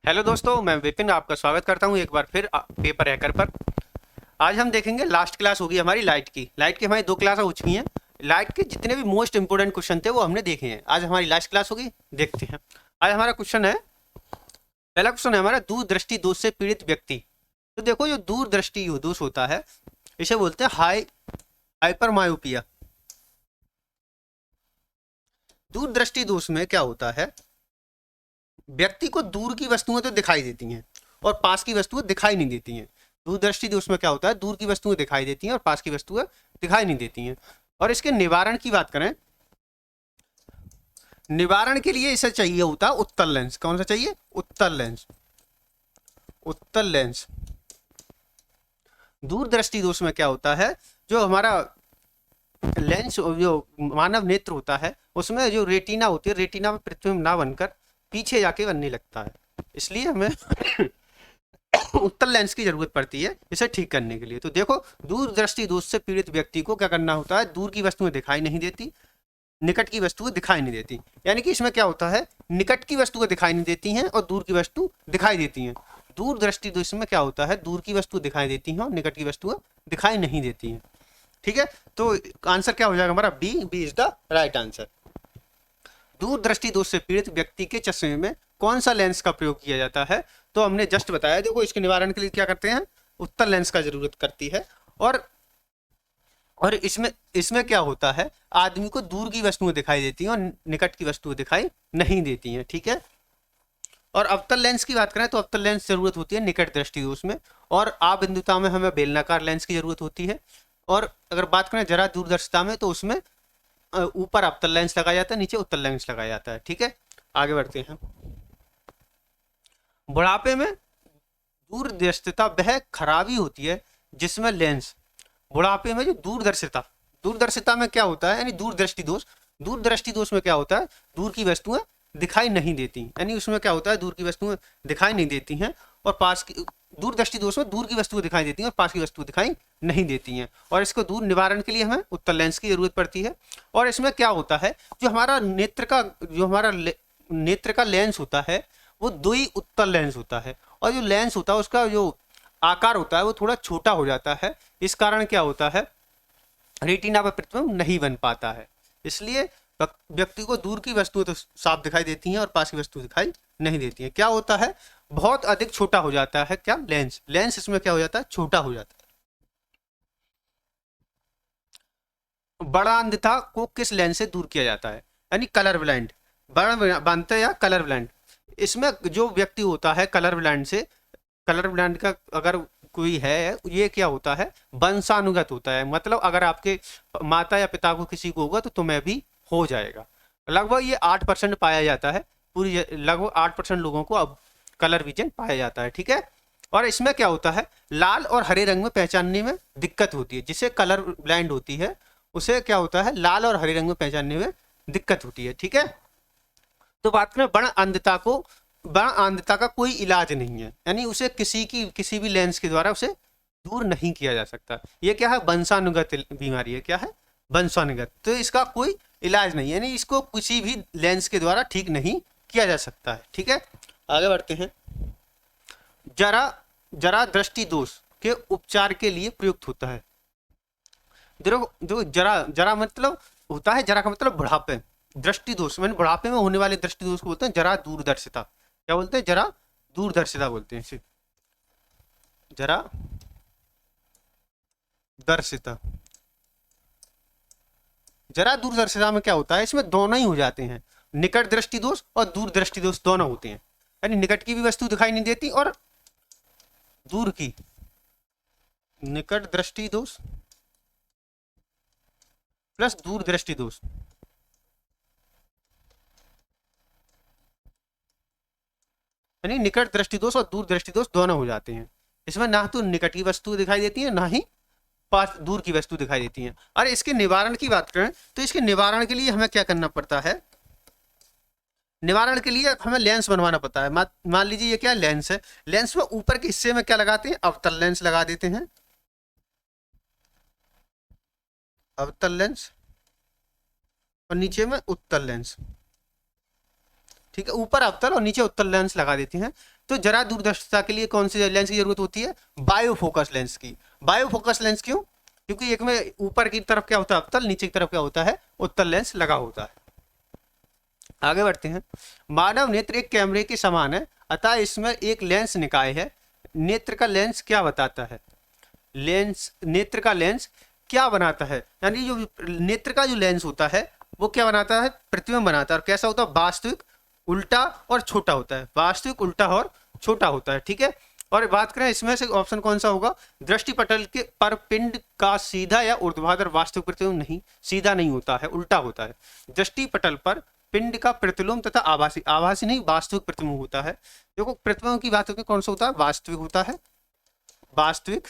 Hello दोस्तों, मैं विपिन आपका स्वागत करता हूं एक बार फिर पेपर हैकर पर। आज हम देखेंगे, लास्ट क्लास होगी हमारी लाइट की हमारी 2 क्लास हो चुकी हैं। लाइट के जितने भी मोस्ट इंपोर्टेंट क्वेश्चन थे वो हमने देखे हैं। आज हमारी लास्ट क्लास होगी, देखते हैं। आज हमारा क्वेश्चन है, पहला क्वेश्चन है हमारा, दूरदृष्टि दोष से पीड़ित व्यक्ति। तो देखो, जो दूरदृष्टि दोष होता है इसे बोलते हैं हाइपर मायोपिया। दूरदृष्टि दोष में क्या होता है, व्यक्ति को दूर की वस्तुएं तो दिखाई देती हैं और पास की वस्तुएं दिखाई नहीं देती हैं। दूरदृष्टि दोष में क्या होता है, दूर की वस्तुएं दिखाई देती हैं और पास की वस्तुएं दिखाई नहीं देती हैं। और इसके निवारण की बात करें, निवारण के लिए इसे चाहिए होता है उत्तल लेंस। कौन सा चाहिए? उत्तल लेंस। उत्तल लेंस। दूरदृष्टि दोष में क्या होता है, जो हमारा लेंस, जो मानव नेत्र होता है उसमें जो रेटिना होती है, रेटिना में प्रतिबिंब ना बनकर पीछे जाके बनने लगता है। इसलिए हमें उत्तल लेंस की जरूरत पड़ती है इसे ठीक करने के लिए। तो देखो, दूरदृष्टि दोष से पीड़ित व्यक्ति को क्या करना होता है, दूर की वस्तुएं दिखाई नहीं देती, निकट की वस्तुएं दिखाई नहीं देती। यानी कि इसमें क्या होता है, निकट की वस्तुएं दिखाई नहीं देती हैं और दूर की वस्तु दिखाई देती हैं। दूरदृष्टि दोष में क्या होता है, दूर की वस्तु दिखाई देती हैं और निकट की वस्तुएं दिखाई नहीं देती हैं। ठीक है, तो आंसर क्या हो जाएगा हमारा? B is the right answer. दूरदृष्टि दोष से पीड़ित व्यक्ति के चश्मे में कौन सा लेंस का प्रयोग किया जाता है? तो हमने जस्ट बताया। देखो, इसके निवारण के लिए क्या करते हैं, उत्तल लेंस का जरूरत करती है। और इसमें इसमें क्या होता है, आदमी को दूर की वस्तुएं दिखाई देती हैं और निकट की वस्तुएं दिखाई नहीं देती हैं। ठीक है, और अवतल लेंस की बात करें तो अवतल लेंस जरूरत होती है निकट दृष्टि दोष में, और आबिंदुता में हमें बेलनाकार लेंस की जरूरत होती है। और अगर बात करें जरा दूरदर्शिता में, तो उसमें ऊपर अवतल लेंस लगाया जाता है, नीचे उत्तल लेंस लगाया जाता है। ठीक है, आगे बढ़ते हैं। बुढ़ापे में दूरदर्शिता वह खराबी होती है जिसमें लेंस, बुढ़ापे में जो दूरदर्शिता, दूरदर्शिता में क्या होता है, यानी दूरदृष्टि दोष। दूरदृष्टि दोष में क्या होता है, दूर की वस्तुएं दिखाई नहीं देती, यानी उसमें क्या होता है, दूर की वस्तुएं दिखाई नहीं देती हैं और पास की, दूरदृष्टि दोष में दूर की वस्तुएं दिखाई देती हैं और पास की वस्तु दिखाई नहीं देती हैं। और इसको दूर निवारण के लिए हमें उत्तल लेंस की जरूरत पड़ती है। और इसमें क्या होता है, जो हमारा नेत्र का लेंस होता है वो दो ही उत्तल लेंस होता है, और जो लेंस होता है उसका जो आकार होता है वो थोड़ा छोटा हो जाता है। इस कारण क्या होता है, रेटिना पर प्रतिबिंब नहीं बन पाता है। इसलिए व्यक्ति को दूर की वस्तुएं तो साफ दिखाई देती हैं और पास की वस्तु दिखाई नहीं देती हैं। क्या होता है, बहुत अधिक छोटा हो जाता है, क्या? लेंस इसमें क्या हो जाता है, छोटा हो जाता है। बड़ा अंधता को किस लेंस से दूर किया जाता है, यानी कलर ब्लाइंड। बड़ा बांधते या कलर ब्लाइंड, इसमें जो व्यक्ति होता है कलर ब्लाइंड से, कलर ब्लाइंड का अगर कोई है, ये क्या होता है, वंशानुगत होता है। मतलब अगर आपके माता या पिता को किसी को होगा तो तुम्हें भी हो जाएगा। लगभग ये 8% पाया जाता है, पूरी लगभग 8% लोगों को अब कलर विजन पाया जाता है। ठीक है, और इसमें क्या होता है, लाल और हरे रंग में पहचानने में दिक्कत होती है। जिसे कलर ब्लाइंड होती है उसे क्या होता है, लाल और हरे रंग में पहचानने में दिक्कत होती है। ठीक है, तो बात करें बड़ा अंधता का कोई इलाज नहीं है, यानी उसे किसी भी लेंस के द्वारा उसे दूर नहीं किया जा सकता। ये क्या है, वंशानुगत बीमारी है। क्या है? वंशानुगत। तो इसका कोई इलाज नहीं है, यानी इसको किसी भी लेंस के द्वारा ठीक नहीं किया जा सकता है। ठीक है, आगे बढ़ते हैं। जरा जरा दृष्टि दोष के उपचार के लिए प्रयुक्त होता है। जो जरा जरा मतलब होता है, जरा का मतलब बुढ़ापे, दृष्टि दोष मैंने बुढ़ापे में होने वाले दृष्टि दोष को बोलते हैं जरा दूरदर्शिता। क्या बोलते हैं? जरा दूरदर्शिता बोलते हैं इसे, जरा दर्शिता। जरा दूरदर्शिता में क्या होता है, इसमें दोनों ही हो जाते हैं, निकट दृष्टि दोष और दूरदृष्टि दोष दोनों होते हैं। यानी निकट की भी वस्तु दिखाई नहीं देती और दूर की, निकट दृष्टि दोष प्लस दूरदृष्टि दोष। यानी निकट दृष्टि दोष और दूर दृष्टि दोष दोनों हो जाते हैं। इसमें ना तो निकट की वस्तु दिखाई देती है, ना ही पास दूर की वस्तु दिखाई देती है। और इसके निवारण की बात करें तो इसके निवारण के लिए हमें क्या करना पड़ता है, निवारण के लिए हमें लेंस बनवाना पड़ता है। मान लीजिए ये क्या लेंस है, लेंस में ऊपर के हिस्से में क्या लगाते हैं, अवतल लेंस लगा देते हैं, अवतल लेंस, और नीचे में उत्तल लेंस। ठीक है, ऊपर अवतल और नीचे उत्तल लेंस लगा देते हैं। तो जरा दूरदर्शिता के लिए कौन सी लेंस की जरूरत होती है? बायोफोकस लेंस की। बायोफोकस लेंस क्यों? क्योंकि एक में ऊपर की तरफ क्या होता है अवतल, नीचे की तरफ क्या होता है उत्तल लेंस लगा होता है। आगे बढ़ते हैं। मानव नेत्र एक कैमरे के समान है, अतः इसमें एक लेंस निकाय है। नेत्र का लेंस क्या बताता है? लेंस, नेत्र का लेंस क्या बनाता है? यानी जो नेत्र का जो लेंस होता है वो क्या बनाता है? प्रतिबिंब बनाता है। और कैसा होता है? वास्तविक, उल्टा और छोटा होता है। वास्तविक, उल्टा और छोटा होता है। ठीक है। और बात करें इसमें से ऑप्शन कौन सा होगा? दृष्टिपटल के पर पिंड का सीधा या ऊर्ध्वाधर वास्तविक प्रतिबिंब नहीं, सीधा नहीं होता है, उल्टा होता है। दृष्टिपटल पर पिंड का प्रतिलोम तथा आभासी, आभासी नहीं वास्तविक प्रतिबिंब होता है। देखो प्रतिबिंब की बात करते कौन सा होता है? वास्तविक होता है, वास्तविक,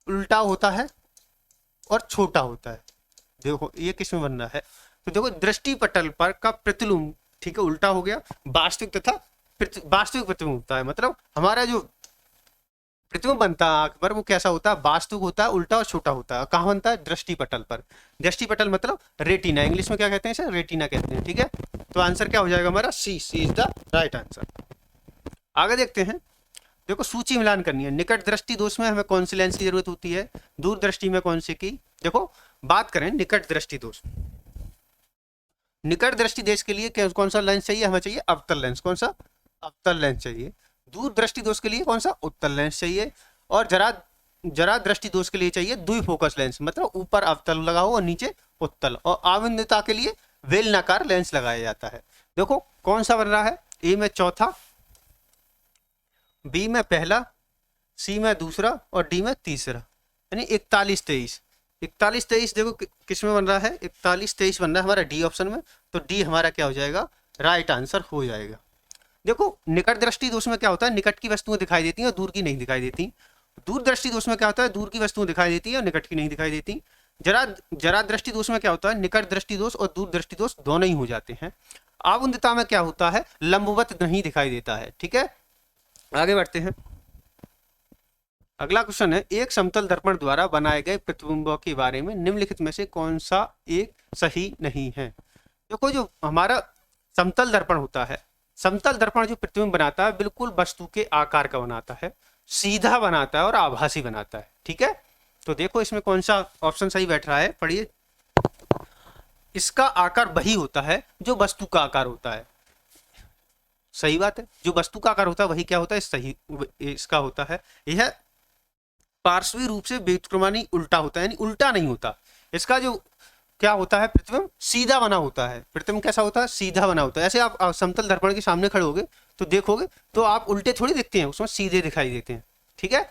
उल्टा होता है और छोटा होता है। देखो ये किस में बन रहा है? तो देखो दृष्टिपटल पर का प्रतिलोम, ठीक है, उल्टा हो गया। वास्तविक तथा वास्तविक प्रतिबिंब होता है, मतलब हमारा जो प्रतिबिंब बनता है आंख पर वो कैसा होता है? वास्तविक होता है, उल्टा और छोटा होता है। कहाँ बनता है? दृष्टिपटल पर। दृष्टिपटल मतलब रेटिना, इंग्लिश में क्या कहते हैं इसे? रेटिना कहते हैं। ठीक है, तो आंसर क्या हो जाएगा हमारा? सी। सी इज द राइट आंसर। आगे देखते हैं। देखो सूची मिलान करनी है। निकट दृष्टि दोष में हमें कौन सी लेंस की जरूरत होती है? दूर दृष्टि में कौन सी की? देखो बात करें निकट दृष्टि दोष, निकट दृष्टि देश के लिए कौन सा लेंस चाहिए? हमें चाहिए अवतल लेंस। कौन सा? अवतल लेंस चाहिए। दूर दृष्टि दोष के लिए कौन सा? उत्तल लेंस चाहिए। और जरा दृष्टि दोष के लिए चाहिए द्विफोकस लेंस, मतलब ऊपर अवतल लगा हो और नीचे उत्तल। और अविंदता के लिए बेलनाकार लेंस लगाया जाता है। देखो कौन सा बन रहा है? ए में चौथा, बी में पहला, सी में दूसरा और डी में तीसरा, यानी 41-23। 41-23 देखो किस में बन रहा है? 41-23 बन रहा है हमारा डी ऑप्शन में। तो डी हमारा क्या हो जाएगा? राइट आंसर हो जाएगा। देखो निकट दृष्टि दोष में क्या होता है? निकट की वस्तुएं दिखाई देती हैं और दूर की नहीं दिखाई देती। दूर दृष्टि दोष में क्या होता है? दूर की वस्तुएं दिखाई देती है और निकट की नहीं दिखाई देती। जरा दृष्टि दोष में क्या होता है? निकट दृष्टि दोष और दूर दृष्टि दोष दोनों ही हो जाते हैं। अवुंदता में क्या होता है? लंबवत नहीं दिखाई देता है। ठीक है, आगे बढ़ते हैं। अगला क्वेश्चन है, एक समतल दर्पण द्वारा बनाए गए प्रतिबिंबों के बारे में निम्नलिखित में से कौन सा एक सही नहीं है? देखो जो हमारा समतल दर्पण होता है, समतल दर्पण जो प्रतिबिंब बनाता है बिल्कुल वस्तु के आकार का बनाता है, सीधा बनाता है और आभासी बनाता है। ठीक है, तो देखो इसमें कौन सा ऑप्शन सही बैठ रहा है, पढ़िए। इसका आकार वही होता है जो वस्तु का आकार होता है। सही बात है, जो वस्तु का आकार होता है वही क्या होता है? सही इसका होता है। यह पार्श्वी रूप से व्युत्क्रमणी उल्टा होता है, यानी उल्टा नहीं होता। इसका जो क्या होता है? प्रतिबिंब सीधा बना होता है। प्रतिबिंब कैसा होता है? सीधा बना होता है। ऐसे आप समतल दर्पण के सामने खड़े होगे तो देखोगे तो आप उल्टे थोड़ी दिखते हैं, उसमें सीधे दिखाई देते हैं। ठीक है,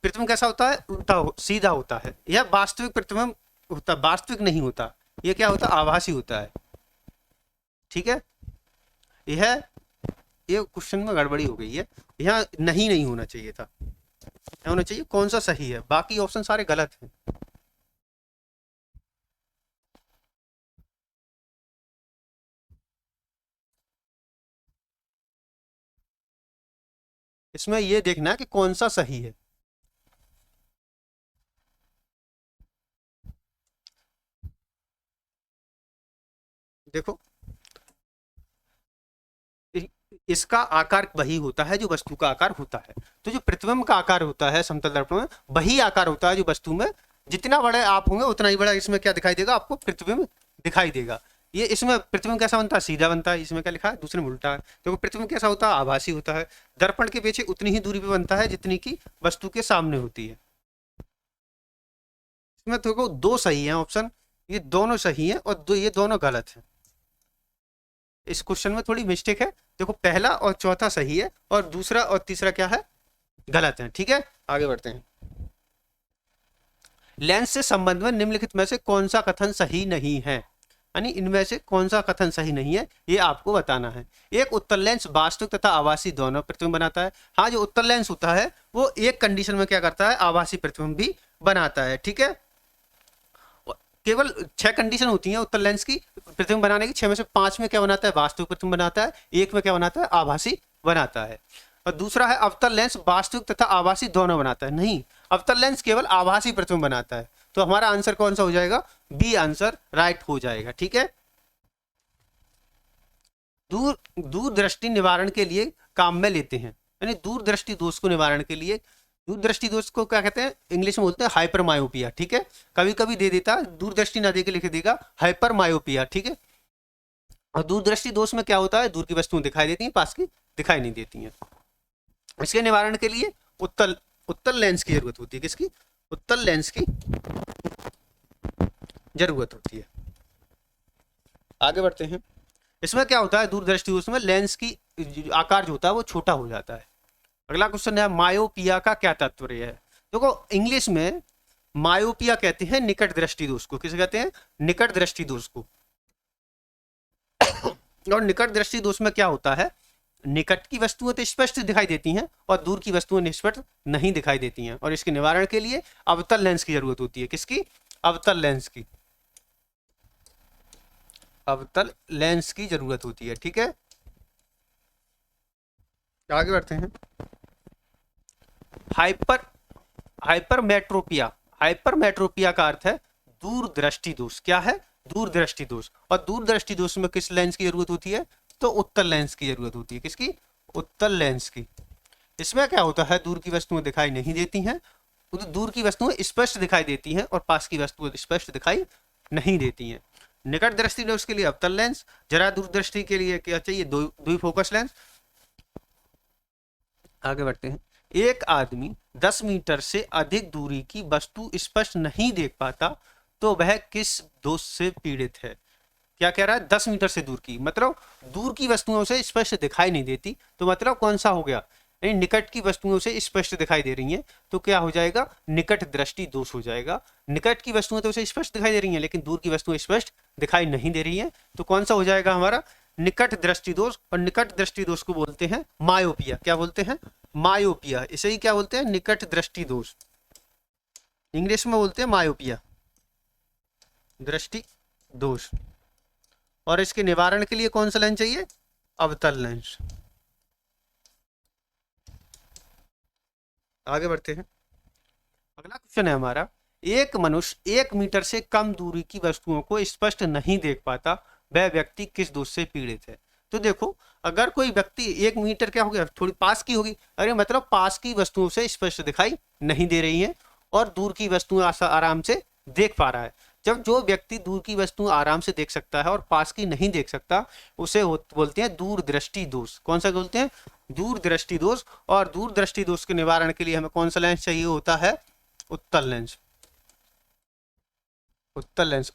प्रतिबिंब कैसा होता है? उल्टा सीधा होता है। यह वास्तविक प्रतिबिंब होता, वास्तविक नहीं होता। यह क्या होता है? आभासी होता है। ठीक है, यह ये क्वेश्चन में गड़बड़ी हो गई है, यहाँ नहीं होना चाहिए था, होना चाहिए कौन सा सही है, बाकी ऑप्शन सारे गलत हैं। इसमें ये देखना है कि कौन सा सही है। देखो इसका आकार वही होता है जो वस्तु का आकार होता है। तो जो प्रतिबिंब का आकार होता है समतल दर्पण में वही आकार होता है जो वस्तु में, जितना बड़े आप होंगे उतना ही बड़ा इसमें क्या दिखाई देगा? आपको प्रतिबिंब दिखाई देगा। ये इसमें प्रतिबिंब कैसा बनता है? सीधा बनता है। इसमें क्या लिखा है? दूसरे में उल्टा है। तो प्रतिबिंब कैसा होता है? आभासी होता है। दर्पण के पीछे उतनी ही दूरी पे बनता है जितनी की वस्तु के सामने होती है। इसमें देखो दो सही है ऑप्शन, ये दोनों सही है और ये दोनों गलत है। इस क्वेश्चन में थोड़ी मिस्टेक है। देखो पहला और चौथा सही है और दूसरा और तीसरा क्या है? गलत है। ठीक है, आगे बढ़ते हैं। लेंस से संबंध में निम्नलिखित में से कौन सा कथन सही नहीं है? यानी इनमें से कौन सा कथन सही नहीं है ये आपको बताना है। एक उत्तल लेंस वास्तविक तथा आभासी दोनों प्रतिबिंब बनाता है। हाँ, जो उत्तल लेंस होता है वो एक कंडीशन में क्या करता है? आभासी प्रतिबिंब भी बनाता है। ठीक है, केवल 6 कंडीशन होती हैं उत्तल लेंस की प्रतिबिंब बनाने की। 6 में से 5 में क्या बनाता है? वास्तविक प्रतिबिंब बनाता है। 1 में क्या बनाता है? आभासी बनाता है। और दूसरा है अवतल लेंस वास्तविक तथा आभासी दोनों बनाता है। नहीं, अवतल लेंस केवल आभासी प्रतिबिंब बनाता है। तो हमारा आंसर कौन सा हो जाएगा? बी आंसर राइट हो जाएगा। ठीक है, दूरदृष्टि निवारण के लिए काम में लेते हैं। यानी दूरदृष्टि दोष को निवारण के लिए, दूरदृष्टि दोष को क्या कहते हैं, इंग्लिश में बोलते हैं हाइपर मायोपिया। ठीक है, कभी कभी दे देता दूरदृष्टि ना दे के लिख देगा हाइपर मायोपिया। ठीक है, और दूरदृष्टि दोष में क्या होता है, दूर की वस्तुएं दिखाई देती हैं, पास की दिखाई नहीं देती हैं। इसके निवारण के लिए उत्तल लेंस की जरूरत होती है। किसकी? उत्तल लेंस की जरूरत होती है। आगे बढ़ते हैं। इसमें क्या होता है, दूरदृष्टि दोष में लेंस की आकार जो होता है वो छोटा हो जाता है। अगला क्वेश्चन है, मायोपिया का क्या तात्पर्य है? देखो, इंग्लिश में मायोपिया कहते हैं निकट दृष्टि दोष को। किसे कहते हैं? निकट दृष्टि दोष को। और निकट दृष्टि दोष में क्या होता है, निकट की वस्तुएं तो स्पष्ट दिखाई देती हैं और दूर की वस्तुएं स्पष्ट नहीं दिखाई देती हैं, और इसके निवारण के लिए अवतल लेंस की जरूरत होती है। किसकी? अवतल लेंस की। अवतल लेंस की जरूरत होती है। ठीक है, आगे बढ़ते हैं। हाइपरमेट्रोपिया। हाइपरमेट्रोपिया का अर्थ है दूरदृष्टि दोष। क्या है? दूरदृष्टि दोष। और दूरदृष्टि दोष में किस लेंस की जरूरत होती है? तो उत्तल लेंस की जरूरत होती है। किसकी? उत्तल लेंस की। इसमें क्या होता है, दूर की वस्तुएं दिखाई नहीं देती हैं, दूर की वस्तुएं स्पष्ट दिखाई देती हैं और पास की वस्तुएं स्पष्ट दिखाई नहीं देती हैं। निकट दृष्टि दोष के लिए अवतल लेंस, जरा दूरदृष्टि के लिए क्या चाहिए? द्विफोकस लेंस। आगे बढ़ते हैं। एक आदमी 10 मीटर से अधिक दूरी की वस्तु स्पष्ट नहीं देख पाता तो वह किस दोष से पीड़ित है? क्या कह रहा है? 10 मीटर से दूर की, मतलब दूर की वस्तुओं से स्पष्ट दिखाई नहीं देती, तो मतलब कौन सा हो गया? यानी निकट की वस्तुओं से स्पष्ट दिखाई दे रही हैं, तो क्या हो जाएगा? निकट दृष्टि दोष हो जाएगा। निकट की वस्तुएं तो उसे स्पष्ट दिखाई दे रही हैं, लेकिन दूर की वस्तुएं स्पष्ट दिखाई नहीं दे रही हैं, तो कौन सा हो जाएगा हमारा? निकट दृष्टि दोष। और निकट दृष्टि दोष को बोलते हैं मायोपिया। क्या बोलते हैं? मायोपिया। इसे ही क्या बोलते हैं? निकट दृष्टि दोष। इंग्लिश में बोलते हैं मायोपिया, दृष्टि दोष। और इसके निवारण के लिए कौन सा लेंस चाहिए? अवतल लेंस। आगे बढ़ते हैं। अगला क्वेश्चन है हमारा, एक मनुष्य 1 मीटर से कम दूरी की वस्तुओं को स्पष्ट नहीं देख पाता, वह व्यक्ति किस दोष से पीड़ित है? तो देखो, अगर कोई व्यक्ति 1 मीटर क्या हो गया, थोड़ी पास की होगी, अरे मतलब पास की वस्तुओं से स्पष्ट दिखाई नहीं दे रही है और दूर की वस्तुएं आराम से देख पा रहा है। जब जो व्यक्ति दूर की वस्तु आराम से देख सकता है और पास की नहीं देख सकता, उसे बोलते हैं दूरदृष्टि दोष। कौन सा बोलते हैं? दूरदृष्टि दोष। और दूरदृष्टि दोष के निवारण के लिए हमें कौन सा लेंस चाहिए होता है? उत्तल लेंस। उत्तल लेंस।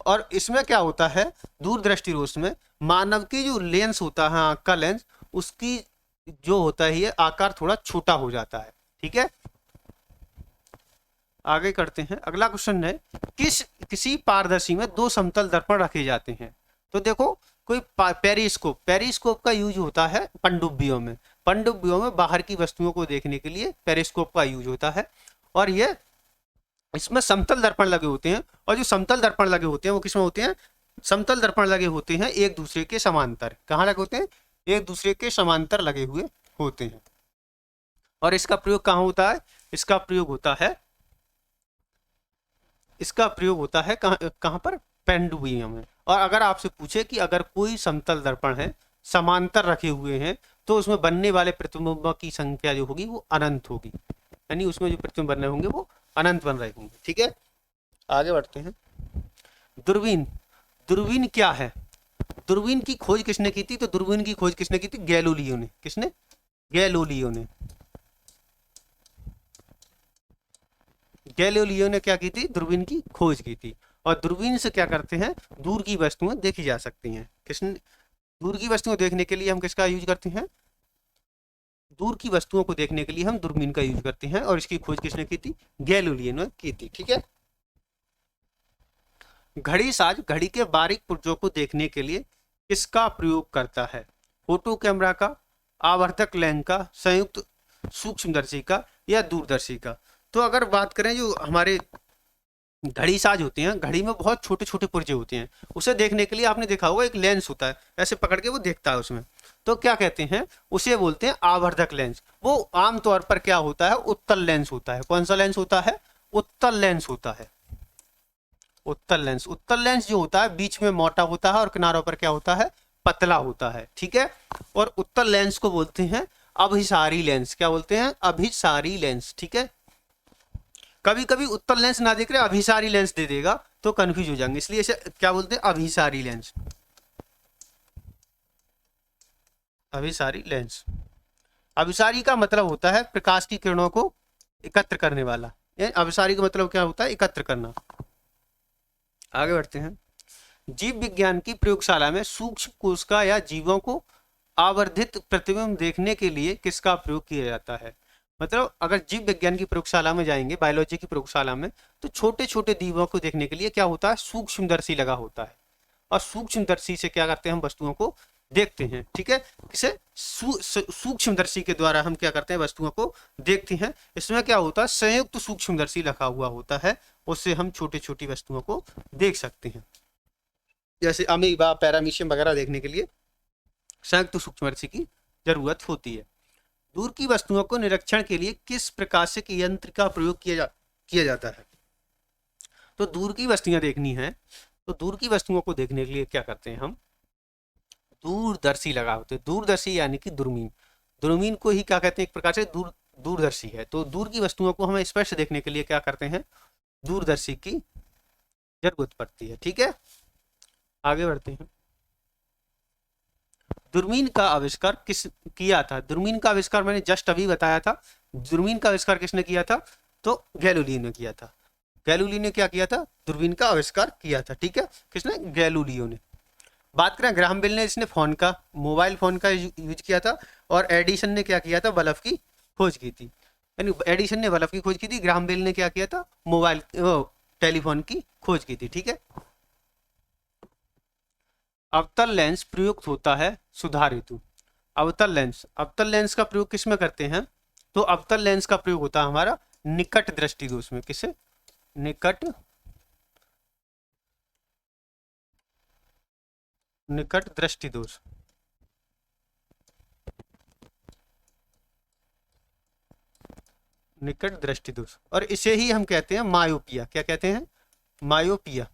और इसमें क्या होता है, दूरदृष्टि दोष में मानव की जो लेंस होता है, आंख का लेंस, उसकी जो होता है ये आकार थोड़ा छोटा हो जाता है। ठीक है, आगे करते हैं। अगला क्वेश्चन है, किसी पारदर्शी में 2 समतल दर्पण रखे जाते हैं? तो देखो, कोई पेरिस्कोप का यूज होता है पनडुब्बियों में। पनडुब्बियों में बाहर की वस्तुओं को देखने के लिए पेरिस्कोप का यूज होता है, और ये इसमें समतल दर्पण लगे होते हैं। और जो समतल दर्पण लगे होते हैं वो किसमें होते हैं? समतल दर्पण लगे होते हैं एक दूसरे के समांतर। कहाँ लगे होते हैं? एक दूसरे के समांतर लगे हुए होते हैं। और इसका प्रयोग कहाँ होता है? इसका प्रयोग होता है कहाँ पर? पेंडुबियम में। और अगर आपसे पूछे कि अगर कोई समतल दर्पण है, समांतर रखे हुए हैं, तो उसमें बनने वाले प्रतिबिंब की संख्या जो होगी वो अनंत होगी। यानी उसमें जो प्रतिबिंब बन रहे होंगे वो अनंत बन रहे होंगे। ठीक है, आगे बढ़ते हैं। दूरबीन। दूरबीन क्या है? दूरबीन की खोज किसने की थी? तो दूरबीन की खोज किसने की थी? गैलीलियो ने। किसने? गैलीलियो ने। गैलीलियो ने क्या की थी? दूरबीन की खोज की थी। और दूरबीन से क्या करते हैं? दूर की वस्तुएं देखी जा सकती हैं। किसने? दूर की वस्तुएं देखने के लिए हम किसका यूज करते हैं? दूर की वस्तुओं को देखने के लिए हम दूरबीन का यूज करते हैं, और इसकी खोज किसने की थी? गैलीलियो ने की थी। ठीक है, घड़ी साज घड़ी के बारीक पुर्जों को देखने के लिए किसका प्रयोग करता है? फोटो कैमरा का, आवर्धक लेंस का, संयुक्त सूक्ष्मदर्शी का, या दूरदर्शी का? तो अगर बात करें, जो हमारे घड़ी साज होते हैं, घड़ी में बहुत छोटे छोटे पुर्जे होते हैं, उसे देखने के लिए आपने देखा होगा एक लेंस होता है, ऐसे पकड़ के वो देखता है उसमें, तो क्या कहते हैं? उसे बोलते हैं आवर्धक लेंस। वो आमतौर पर क्या होता है? उत्तल लेंस होता है। कौन सा लेंस होता है? उत्तल लेंस होता है। उत्तल लेंस। उत्तल लेंस जो होता है बीच में मोटा होता है और किनारों पर क्या होता है? पतला होता है, ठीक है। और उत्तल लेंस को बोलते हैं अभिसारी लेंस। क्या बोलते हैं? अभिसारी लेंस, ठीक है। कभी कभी उत्तल लेंस ना देख रहे अभिसारी लेंस दे देगा तो कंफ्यूज हो जाएंगे, इसलिए इसे क्या बोलते हैं? अभिसारी लेंस। अभिसारी लेंस। अभिसारी का मतलब होता है प्रकाश की किरणों को एकत्र करने वाला। अभिसारी का मतलब क्या होता है? एकत्र करना। आगे बढ़ते हैं। जीव विज्ञान की प्रयोगशाला में सूक्ष्म कोशिका या जीवों को आवर्धित प्रतिबिंब देखने के लिए किसका प्रयोग किया जाता है? मतलब अगर जीव विज्ञान की प्रयोगशाला में जाएंगे, बायोलॉजी की प्रयोगशाला में, तो छोटे छोटे जीवों को देखने के लिए क्या होता है? सूक्ष्मदर्शी लगा होता है। और सूक्ष्मदर्शी से क्या करते हैं? हम वस्तुओं को देखते हैं, ठीक है। किसे? सूक्ष्मदर्शी के द्वारा हम क्या करते हैं? वस्तुओं को देखते हैं। इसमें क्या होता है? संयुक्त सूक्ष्मदर्शी लगा हुआ होता है, उससे हम छोटी छोटी वस्तुओं को देख सकते हैं। जैसे अमीबा, पैरामीशियम वगैरह देखने के लिए संयुक्त सूक्ष्मदर्शी की जरूरत होती है। दूर की वस्तुओं को निरीक्षण के लिए किस प्रकाशिक यंत्र का प्रयोग किया जाता है? तो दूर की वस्तुएं देखनी है, तो दूर की वस्तुओं को देखने के लिए क्या करते हैं? हम दूरदर्शी लगा होते हैं। दूरदर्शी यानी कि दूरबीन। दूरबीन को ही क्या कहते हैं? एक प्रकार से दूरदर्शी है। तो दूर की वस्तुओं को हमें स्पष्ट देखने के लिए क्या करते हैं? दूरदर्शी की जरूरत पड़ती है, ठीक है। आगे बढ़ते हैं। दूरबीन का आविष्कार किस किया था? दूरबीन का आविष्कार मैंने जस्ट अभी बताया था। दूरबीन का आविष्कार किसने किया था? तो गैलीलियो ने किया था। गैलीलियो ने क्या किया था? दूरबीन का आविष्कार किया था, ठीक है। किसने? गैलीलियो ने। बात करें ग्राहम बेल ने, इसने फोन का, मोबाइल फोन का यूज किया था। और एडिसन ने क्या किया था? बल्ब की खोज की थी। यानी एडिसन ने बल्ब की खोज की थी, ग्राहम बेल ने क्या किया था? मोबाइल टेलीफोन की खोज की थी, ठीक है। अवतल लेंस प्रयुक्त होता है सुधार हेतु। अवतल लेंस का प्रयोग किस में करते हैं? तो अवतल लेंस का प्रयोग होता है हमारा निकट दृष्टि दोष में। किसे? निकट दृष्टि दोष। निकट दृष्टि दोष। और इसे ही हम कहते हैं मायोपिया। क्या कहते हैं? मायोपिया।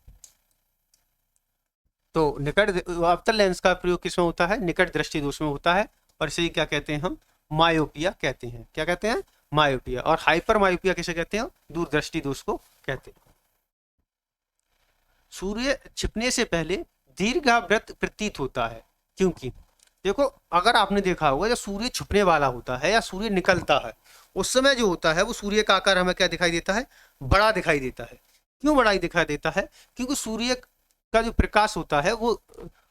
तो अवतल लेंस का प्रयोग किसमें होता है? निकट दृष्टि दोष में होता है। और इसे क्या कहते हैं? हम मायोपिया कहते हैं। क्या कहते हैं? मायोपिया। और हाइपर मायोपिया किसे कहते हैं? दूरदृष्टि दोष को कहते हैं। सूर्य छिपने से पहले दीर्घावृत प्रतीत होता है, क्योंकि देखो अगर आपने देखा होगा जब सूर्य छुपने वाला होता है या सूर्य निकलता है, उस समय जो होता है वो सूर्य का आकार हमें क्या दिखाई देता है? बड़ा दिखाई देता है। क्यों बड़ा दिखाई देता है? क्योंकि सूर्य का जो प्रकाश होता है वो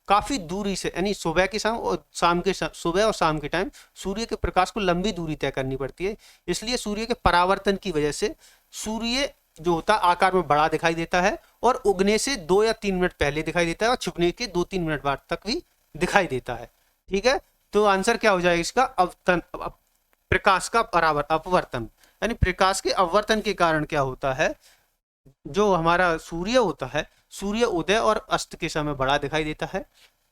काफी दूरी से, यानी सुबह के शाम और शाम के सुबह और शाम के टाइम सूर्य के प्रकाश को लंबी दूरी तय करनी पड़ती है। इसलिए सूर्य के परावर्तन की वजह से सूर्य जो होता है आकार में बड़ा दिखाई देता है, और उगने से 2 या 3 मिनट पहले दिखाई देता है, और छुपने के 2-3 मिनट बाद तक भी दिखाई देता है, ठीक है। तो आंसर क्या हो जाएगा इसका? प्रकाश का अपवर्तन। यानी प्रकाश के अपवर्तन के कारण क्या होता है? जो हमारा सूर्य होता है, सूर्य उदय और अस्त के समय बड़ा दिखाई देता है।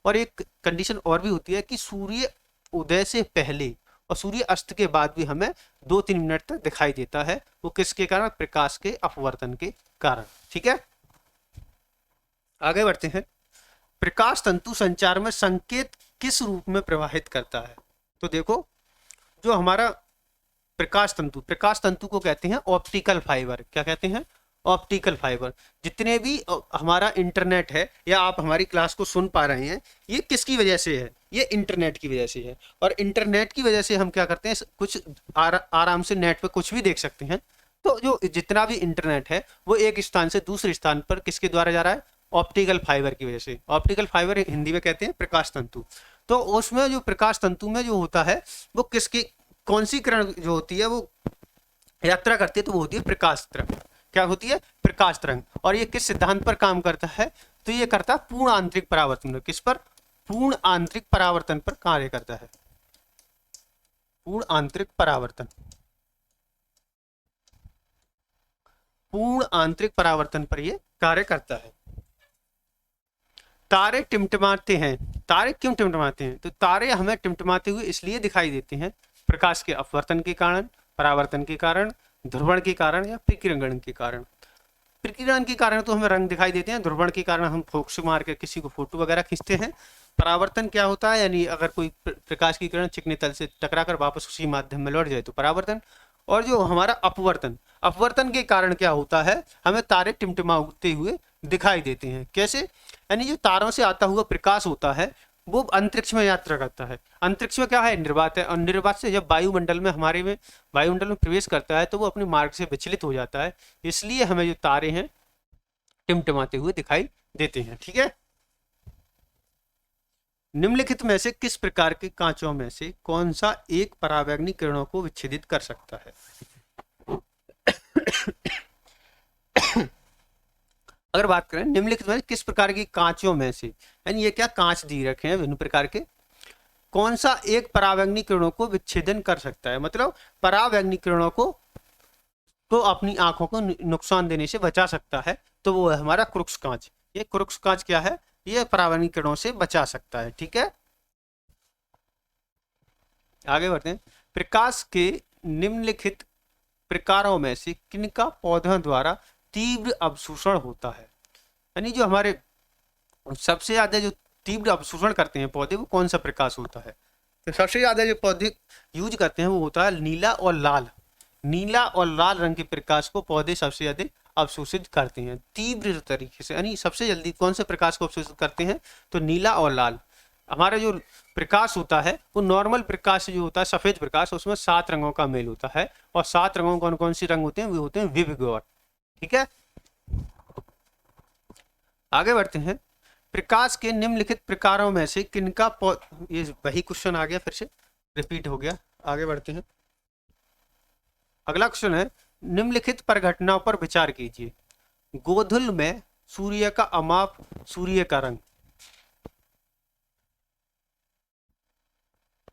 और एक कंडीशन और भी होती है कि सूर्य उदय से पहले और सूर्य अस्त के बाद भी हमें 2-3 मिनट तक दिखाई देता है। वो किसके कारण? प्रकाश के अपवर्तन के कारण, ठीक है। आगे बढ़ते हैं। प्रकाश तंतु संचार में संकेत किस रूप में प्रवाहित करता है? तो देखो जो हमारा प्रकाश तंतु को कहते हैं ऑप्टिकल फाइबर। क्या कहते हैं? Optical fibre. जितने भी हमारा इंटरनेट है या आप हमारी क्लास को सुन पा रहे हैं, ये किसकी वजह से है? ये इंटरनेट की वजह से है। और इंटरनेट की वजह से हम क्या करते हैं? कुछ आराम से नेट पे कुछ भी देख सकते हैं। तो जो जितना भी इंटरनेट है वो एक स्थान से दूसरे स्थान पर किसके द्वारा जा रहा है? ऑप्टिकल फाइबर की वजह से। ऑप्टिकल फाइबर हिंदी में कहते हैं प्रकाश तंतु। तो उसमें जो प्रकाश तंतु में जो होता है वो किसकी, कौन सी किरण जो होती है वो यात्रा करती है? तो वो होती है प्रकाश तरंग। क्या होती है? प्रकाश तरंग। और ये किस सिद्धांत पर काम करता है? तो ये करता है पूर्ण आंतरिक परावर्तन। किस पर? पूर्ण आंतरिक परावर्तन पर कार्य करता है। पूर्ण आंतरिक परावर्तन। पूर्ण आंतरिक परावर्तन पर ये कार्य करता है। तारे टिमटिमाते हैं। तारे क्यों टिमटिमाते हैं? तो तारे हमें टिमटिमाते हुए इसलिए दिखाई देते हैं प्रकाश के अपवर्तन के कारण, परावर्तन के कारण, ध्रुवण के कारण या विकिरण के कारण। प्रकीर्णन के कारण तो हमें रंग दिखाई देते हैं, ध्रुवण के कारण हम फोकस मार के किसी को फोटो वगैरह खींचते हैं। परावर्तन क्या होता है, यानी अगर कोई प्रकाश की किरण चिकने तल से टकराकर वापस उसी माध्यम में लौट जाए तो परावर्तन। और जो हमारा अपवर्तन, अपवर्तन के कारण क्या होता है, हमें तारे टिमटिमाते हुए दिखाई देते हैं। कैसे, यानी जो तारों से आता हुआ प्रकाश होता है वो अंतरिक्ष में यात्रा करता है। अंतरिक्ष में क्या है, निर्वात है, और निर्वात से जब वायुमंडल में हमारे में वायुमंडल में प्रवेश करता है तो वो अपने मार्ग से विचलित हो जाता है, इसलिए हमें जो तारे हैं टिमटिमाते हुए दिखाई देते हैं। ठीक है, निम्नलिखित में से किस प्रकार के कांचों में से कौन सा एक परावैंगनी किरणों को विच्छेदित कर सकता है। अगर बात करें निम्नलिखित में किस प्रकार की कांचों में से, यानी ये क्या कांच दी रखे हैं विभिन्न प्रकार के, कौन सा एक परावैंगनी किरणों को विच्छेदन कर सकता है, मतलब परावैंगनी किरणों को तो अपनी आंखों को नुकसान देने से बचा सकता है, तो वो है हमारा क्रुक्स कांच। ये क्रुक्स कांच क्या है, ये परावैंगनी किरणों से बचा सकता है। ठीक है, आगे बढ़ते हैं। प्रकाश के निम्नलिखित प्रकारों में से किनका पौधों द्वारा तीव्र अवशोषण होता है, यानी जो हमारे सबसे ज्यादा जो तीव्र अवशोषण करते हैं पौधे, वो कौन सा प्रकाश होता है। तो सबसे ज्यादा जो पौधे यूज करते हैं वो होता है नीला और लाल। नीला और लाल रंग के प्रकाश को पौधे सबसे ज्यादा अवशोषित करते हैं तीव्र तरीके से, यानी सबसे जल्दी कौन से प्रकाश को अवशोषित करते हैं, तो नीला और लाल। हमारा जो प्रकाश होता है वो नॉर्मल प्रकाश जो होता है सफेद प्रकाश, उसमें 7 रंगों का मेल होता है, और 7 रंगों कौन कौन सी रंग होते हैं, वो होते हैं विविगोर। ठीक है, आगे बढ़ते हैं। प्रकाश के निम्नलिखित प्रकारों में से किनका ये वही क्वेश्चन आ गया, फिर से रिपीट हो गया। आगे बढ़ते हैं, अगला क्वेश्चन है निम्नलिखित परिघटनाओं पर विचार कीजिए। गोधूल में सूर्य का अमाप, सूर्य का रंग।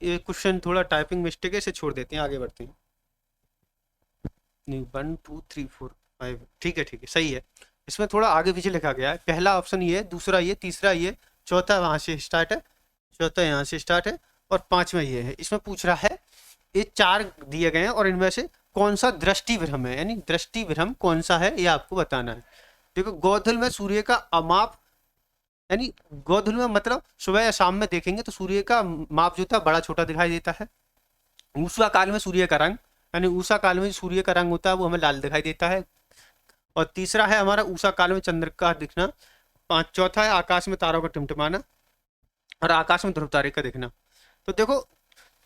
ये क्वेश्चन थोड़ा टाइपिंग मिस्टेक है, इसे छोड़ देते हैं, आगे बढ़ते हैं। नहीं 1 2 3 4 5, ठीक है सही है। इसमें थोड़ा आगे पीछे लिखा गया है, पहला ऑप्शन ये है, दूसरा ये, तीसरा ये, चौथा वहां से स्टार्ट है, चौथा यहाँ से स्टार्ट है, और 5वां ये है। इसमें पूछ रहा है, ये 4 दिए गए हैं और इनमें से कौन सा दृष्टि भ्रम है, यानी दृष्टि भ्रम कौन सा है ये आपको बताना है। देखो गोधूल में सूर्य का अमाप, यानी गोधूल में मतलब सुबह या शाम में देखेंगे तो सूर्य का माप जो था बड़ा छोटा दिखाई देता है। ऊषा काल में सूर्य का रंग, यानी ऊषा काल में सूर्य का रंग होता है वो हमें लाल दिखाई देता है। और तीसरा है हमारा ऊषा काल में चंद्र का दिखना। चौथा है आकाश में तारों का टिमटिमाना, और आकाश में ध्रुव तारे का दिखना। तो देखो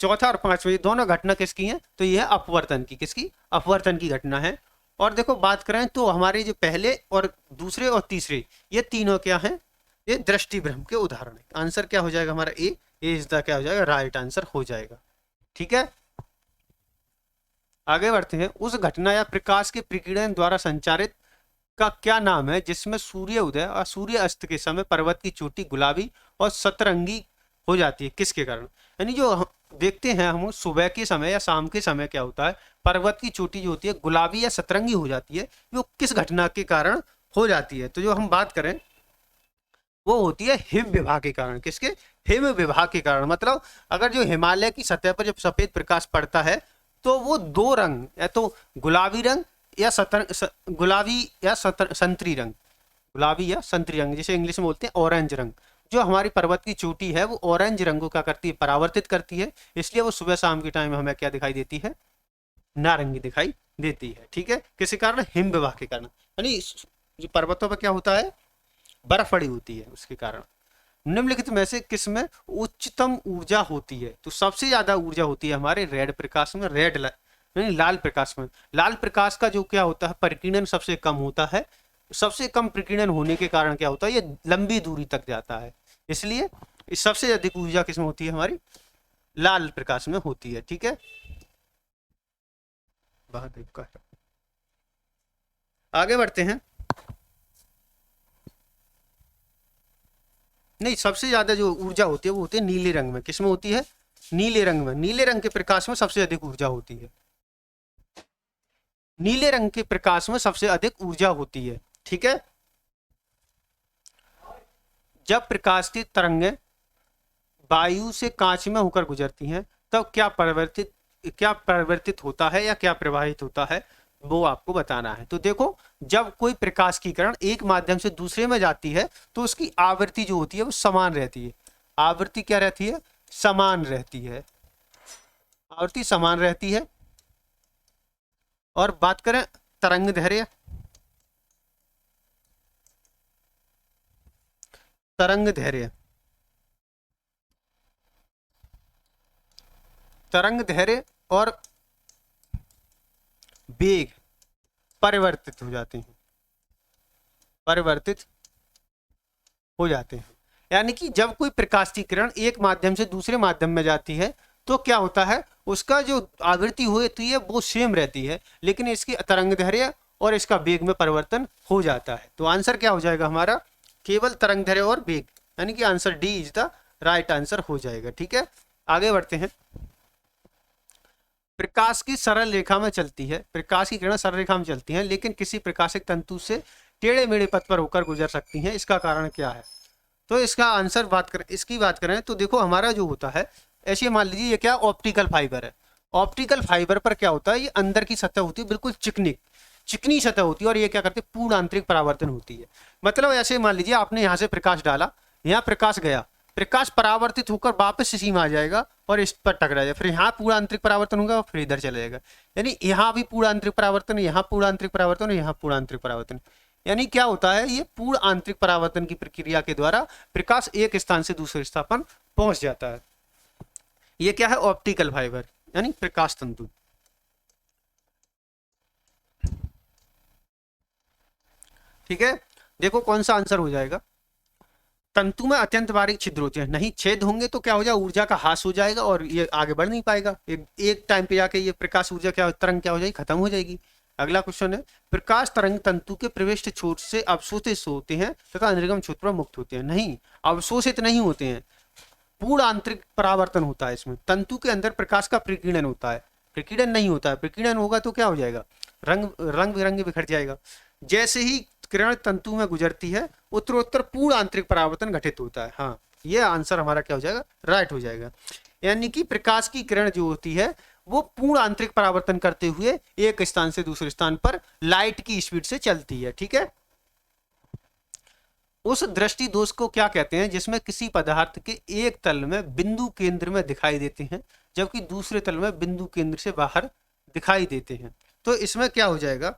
चौथा और 5वां ये दोनों घटना किसकी हैं, तो ये है अपवर्तन की, किसकी, अपवर्तन की घटना है। और देखो बात करें तो हमारे जो पहले और दूसरे और तीसरे ये तीनों क्या हैं, ये दृष्टि भ्रम के उदाहरण है। आंसर क्या हो जाएगा हमारा ए इज द क्या हो जाएगा, राइट आंसर हो जाएगा। ठीक है, आगे बढ़ते हैं। उस घटना या प्रकाश के प्रकीर्णन द्वारा संचारित का क्या नाम है जिसमें सूर्य उदय और सूर्य अस्त के समय पर्वत की चोटी गुलाबी और सतरंगी हो जाती है, किसके कारण। यानी जो देखते हैं हम सुबह के समय या शाम के समय क्या होता है, पर्वत की चोटी जो होती है गुलाबी या सतरंगी हो जाती है, वो किस घटना के कारण हो जाती है। तो जो हम बात करें वो होती है हिम विवाह के कारण, किसके, हिम विवाह के कारण। मतलब अगर जो हिमालय की सतह पर जब सफेद प्रकाश पड़ता है तो वो 2 रंग, या तो गुलाबी रंग या गुलाबी या संतरी रंग, गुलाबी या संतरी रंग जिसे इंग्लिश में बोलते हैं ऑरेंज रंग, जो हमारी पर्वत की चोटी है वो ऑरेंज रंग को क्या करती है, परावर्तित करती है, इसलिए वो सुबह शाम के टाइम हमें क्या दिखाई देती है, नारंगी दिखाई देती है। ठीक है, किसी कारण, हिम विवाह के कारण, यानी जो पर्वतों पर क्या होता है, बर्फ पड़ी होती है, उसके कारण। निम्नलिखित में से किसमें उच्चतम ऊर्जा होती है, तो सबसे ज्यादा ऊर्जा होती है हमारे रेड प्रकाश में, यानी लाल प्रकाश में। लाल प्रकाश का जो क्या होता है, प्रकीर्णन सबसे कम होता है। सबसे कम प्रकीर्णन होने के कारण क्या होता है, ये लंबी दूरी तक जाता है, इसलिए इस सबसे अधिक ऊर्जा किसमें होती है, हमारी लाल प्रकाश में होती है। ठीक है, आगे बढ़ते हैं। नहीं, सबसे ज्यादा जो ऊर्जा होती है वो होती है नीले रंग में, किसमें होती है, नीले रंग में। नीले रंग के प्रकाश में सबसे अधिक ऊर्जा होती है, नीले रंग के प्रकाश में सबसे अधिक ऊर्जा होती है। ठीक है, जब प्रकाश की तरंगें वायु से कांच में होकर गुजरती हैं तब क्या परिवर्तित होता है या क्या प्रवाहित होता है, वो आपको बताना है। तो देखो, जब कोई प्रकाश की किरण एक माध्यम से दूसरे में जाती है तो उसकी आवृत्ति जो होती है वो समान रहती है। आवृत्ति क्या रहती है? समान रहती है। आवृत्ति समान रहती है। और बात करें तरंग दैर्घ्य, तरंग दैर्घ्य, तरंग दैर्घ्य और वेग परिवर्तित हो जाते हैं, परिवर्तित हो जाते हैं। यानी कि जब कोई प्रकाश की किरण एक माध्यम से दूसरे माध्यम में जाती है तो क्या होता है, उसका जो आवृत्ति होती है वो सेम रहती है, लेकिन इसकी तरंग दैर्घ्य और इसका वेग में परिवर्तन हो जाता है। तो आंसर क्या हो जाएगा हमारा? केवल तरंग दैर्घ्य और वेग, यानी कि answer D is the right answer हो जाएगा। ठीक है, आगे बढ़ते हैं। प्रकाश की सरल रेखा में चलती है, प्रकाश की किरण सरल रेखा में चलती हैं, लेकिन किसी प्रकाशिक तंतु से टेढ़े मेढ़े पथ पर होकर गुजर सकती हैं, इसका कारण क्या है? तो इसका आंसर इसकी बात करें तो देखो, हमारा जो होता है, ऐसे मान लीजिए ये क्या ऑप्टिकल फाइबर है। ऑप्टिकल फाइबर पर क्या होता है, ये अंदर की सतह होती है बिल्कुल चिकनी सतह होती है, और ये क्या करती है, पूर्ण आंतरिक परावर्तन होती है। मतलब ऐसे मान लीजिए आपने यहाँ से प्रकाश डाला, यहाँ प्रकाश गया, प्रकाश परावर्तित होकर वापस इसी में आ जाएगा और इस पर टकरा जाएगा, फिर यहाँ पूरा आंतरिक परावर्तन होगा, फिर इधर चला जाएगा। यानी यहाँ भी पूरा आंतरिक परावर्तन, यहाँ पूरा आंतरिक परावर्तन, यहाँ पूरा आंतरिक परावर्तन। यानी क्या होता है, ये पूर्ण आंतरिक परावर्तन की प्रक्रिया के द्वारा प्रकाश एक स्थान से दूसरे स्थान पर पहुंच जाता है। ये क्या है? ऑप्टिकल फाइबर, यानी प्रकाश तंतु। ठीक है, देखो कौन सा आंसर हो जाएगा। तंतु में अत्यंत बारीक छिद्र होते हैं, नहीं छेद होंगे तो क्या हो जाएगा, ऊर्जा का ह्रास हो जाएगा और ये आगे बढ़ नहीं पाएगा। एक टाइम पे जाके ये प्रकाश ऊर्जा क्या तरंग क्या हो जाएगी, खत्म हो जाएगी। अगला क्वेश्चन है, प्रकाश तरंग तंतु के प्रविष्ट छोर से अवशोषित होते हैं तथा निर्गम छोर पर मुक्त होते हैं। नहीं, अवशोषित नहीं होते हैं, पूर्ण आंतरिक परावर्तन होता है इसमें। तंतु के अंदर प्रकाश का प्रकीर्णन होता है, प्रकीर्णन नहीं होता है। प्रकीर्णन होगा तो क्या हो जाएगा, रंग बिरंगे बिखर जाएगा। जैसे ही किरण तंतु में गुजरती है उत्तरोत्तर पूर्ण आंतरिक परावर्तन घटित होता है। हाँ, ये आंसर हमारा क्या हो जाएगा, राइट हो जाएगा। यानी कि प्रकाश की किरण जो होती है वो पूर्ण आंतरिक परावर्तन करते हुए एक स्थान से दूसरे स्थान पर लाइट की स्पीड से चलती है। ठीक है, उस दृष्टि दोष को क्या कहते हैं जिसमें किसी पदार्थ के एक तल में बिंदु केंद्र में दिखाई देते हैं जबकि दूसरे तल में बिंदु केंद्र से बाहर दिखाई देते हैं? तो इसमें क्या हो जाएगा,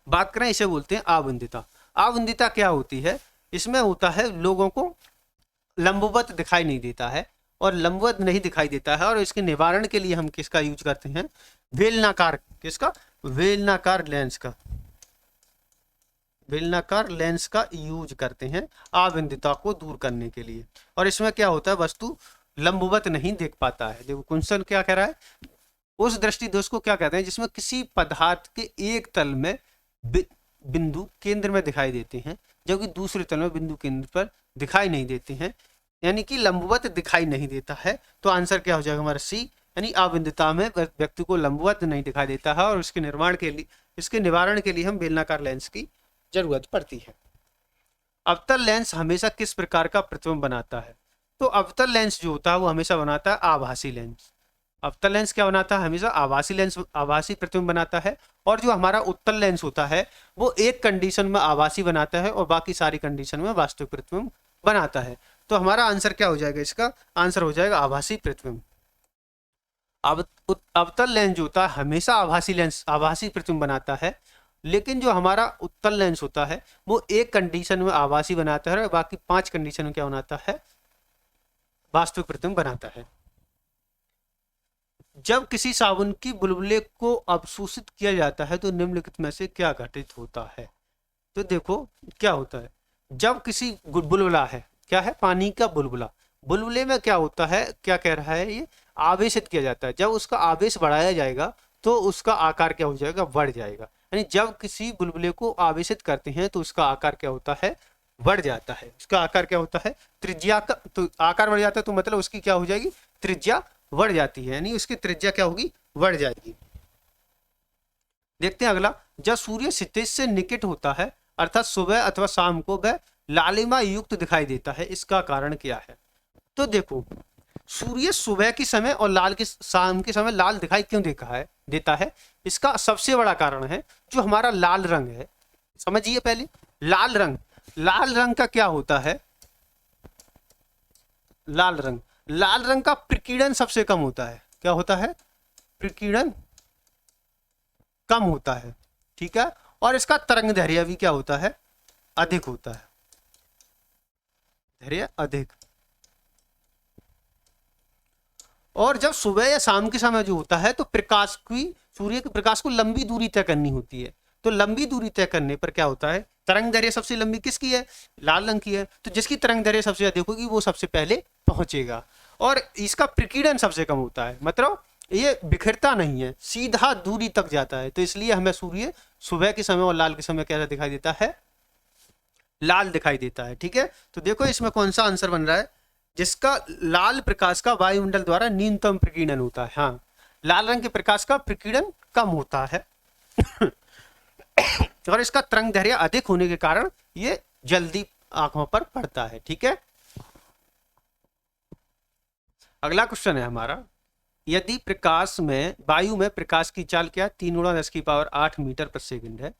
बात करें इसे बोलते हैं अवंदिता। अवंदिता क्या होती है, इसमें होता है लोगों को लंबवत दिखाई नहीं देता है, और लंबवत नहीं दिखाई देता है, और इसके निवारण के लिए हम किसका यूज करते हैं, बेलनाकार, किसका, बेलनाकार लेंस का, बेलनाकार लेंस का यूज करते हैं अवंदिता को दूर करने के लिए। और इसमें क्या होता है, वस्तु लंबवत नहीं देख पाता है। देखो क्वेश्चन क्या कह रहा है, उस दृष्टि दोष को क्या कहते हैं जिसमें किसी पदार्थ के एक तल में बिंदु केंद्र में दिखाई देते हैं जबकि दूसरे तल में बिंदु केंद्र पर दिखाई नहीं देते हैं, यानी कि लंबवत दिखाई नहीं देता है। तो आंसर क्या हो जाएगा हमारा सी, यानी अवंदिता में व्यक्ति को लंबवत नहीं दिखाई देता है, और इसके निर्माण के लिए, इसके निवारण के लिए हम बेलनाकार लेंस की जरूरत पड़ती है। अवतल लेंस हमेशा किस प्रकार का प्रतिबिंब बनाता है? तो अवतल लेंस जो होता है वो हमेशा बनाता है आभासी लेंस। अवतल लेंस क्या बनाता है, हमेशा आभासी लेंस, आभासी प्रतिबिंब बनाता है। और जो हमारा उत्तल लेंस होता है वो एक कंडीशन में आभासी बनाता है और बाकी सारी कंडीशन में वास्तविक प्रतिबिंब बनाता है। तो हमारा आंसर क्या हो जाएगा, इसका आंसर हो जाएगा आभासी प्रतिबिंब। अवतल लेंस जो होता है हमेशा आभासी लेंस, आभासी प्रतिबिंब बनाता है, लेकिन जो हमारा उत्तल लेंस होता है वो एक कंडीशन में आभासी बनाता है और बाकी 5 कंडीशन में क्या बनाता है, वास्तविक प्रतिबिंब बनाता है। जब किसी साबुन की बुलबुले को अवशोषित किया जाता है तो निम्नलिखित में से क्या घटित होता है? तो देखो क्या होता है, जब किसी बुलबुला है, क्या है, पानी का बुलबुला, बुलबुले में क्या होता है, क्या कह रहा है, ये आवेशित किया जाता है। जब उसका आवेश बढ़ाया जाएगा तो उसका आकार क्या हो जाएगा, बढ़ जाएगा। यानी जब किसी बुलबुले को आवेशित करते हैं तो उसका आकार क्या होता है, बढ़ जाता है। उसका आकार क्या होता है, त्रिज्या का, तो आकार बढ़ जाता है तो मतलब उसकी क्या हो जाएगी, त्रिज्या बढ़ जाती है, यानी उसकी त्रिज्या क्या होगी, बढ़ जाएगी। देखते हैं अगला, जब सूर्य क्षितिज से निकट होता है अर्थात सुबह अथवा शाम को वह लालिमा युक्त दिखाई देता है, इसका कारण क्या है? तो देखो सूर्य सुबह के समय और लाल के शाम के समय लाल दिखाई क्यों देता है? इसका सबसे बड़ा कारण है जो हमारा लाल रंग है। समझिए पहले, लाल रंग का क्या होता है? लाल रंग का प्रकीर्णन सबसे कम होता है। क्या होता है? प्रकीर्णन कम होता है, ठीक है। और इसका तरंग दैर्घ्य भी क्या होता है? अधिक होता है, दैर्घ्य अधिक। और जब सुबह या शाम के समय जो होता है तो सूर्य के प्रकाश को लंबी दूरी तय करनी होती है। तो लंबी दूरी तय करने पर क्या होता है? तरंग दैर्घ्य सबसे लंबी किसकी है? लाल रंग की है। तो जिसकी तरंग दैर्घ्य सबसे अधिक होगी वो सबसे पहले पहुंचेगा। और इसका प्रकीर्णन सबसे कम होता है, मतलब ये बिखरता नहीं है, सीधा दूरी तक जाता है। तो इसलिए हमें सूर्य सुबह के समय और लाल के समय कैसा दिखाई देता है? लाल दिखाई देता है, ठीक है। तो देखो इसमें कौन सा आंसर बन रहा है? जिसका लाल प्रकाश का वायुमंडल द्वारा न्यूनतम प्रकीर्णन होता है। हाँ, लाल रंग के प्रकाश का प्रकीर्णन कम होता है और इसका तरंग दैर्घ्य अधिक होने के कारण ये जल्दी आंखों पर पड़ता है, ठीक है। अगला क्वेश्चन है हमारा, यदि वायु में प्रकाश की चाल क्या 3 × 10⁸ मीटर प्रति सेकंड है,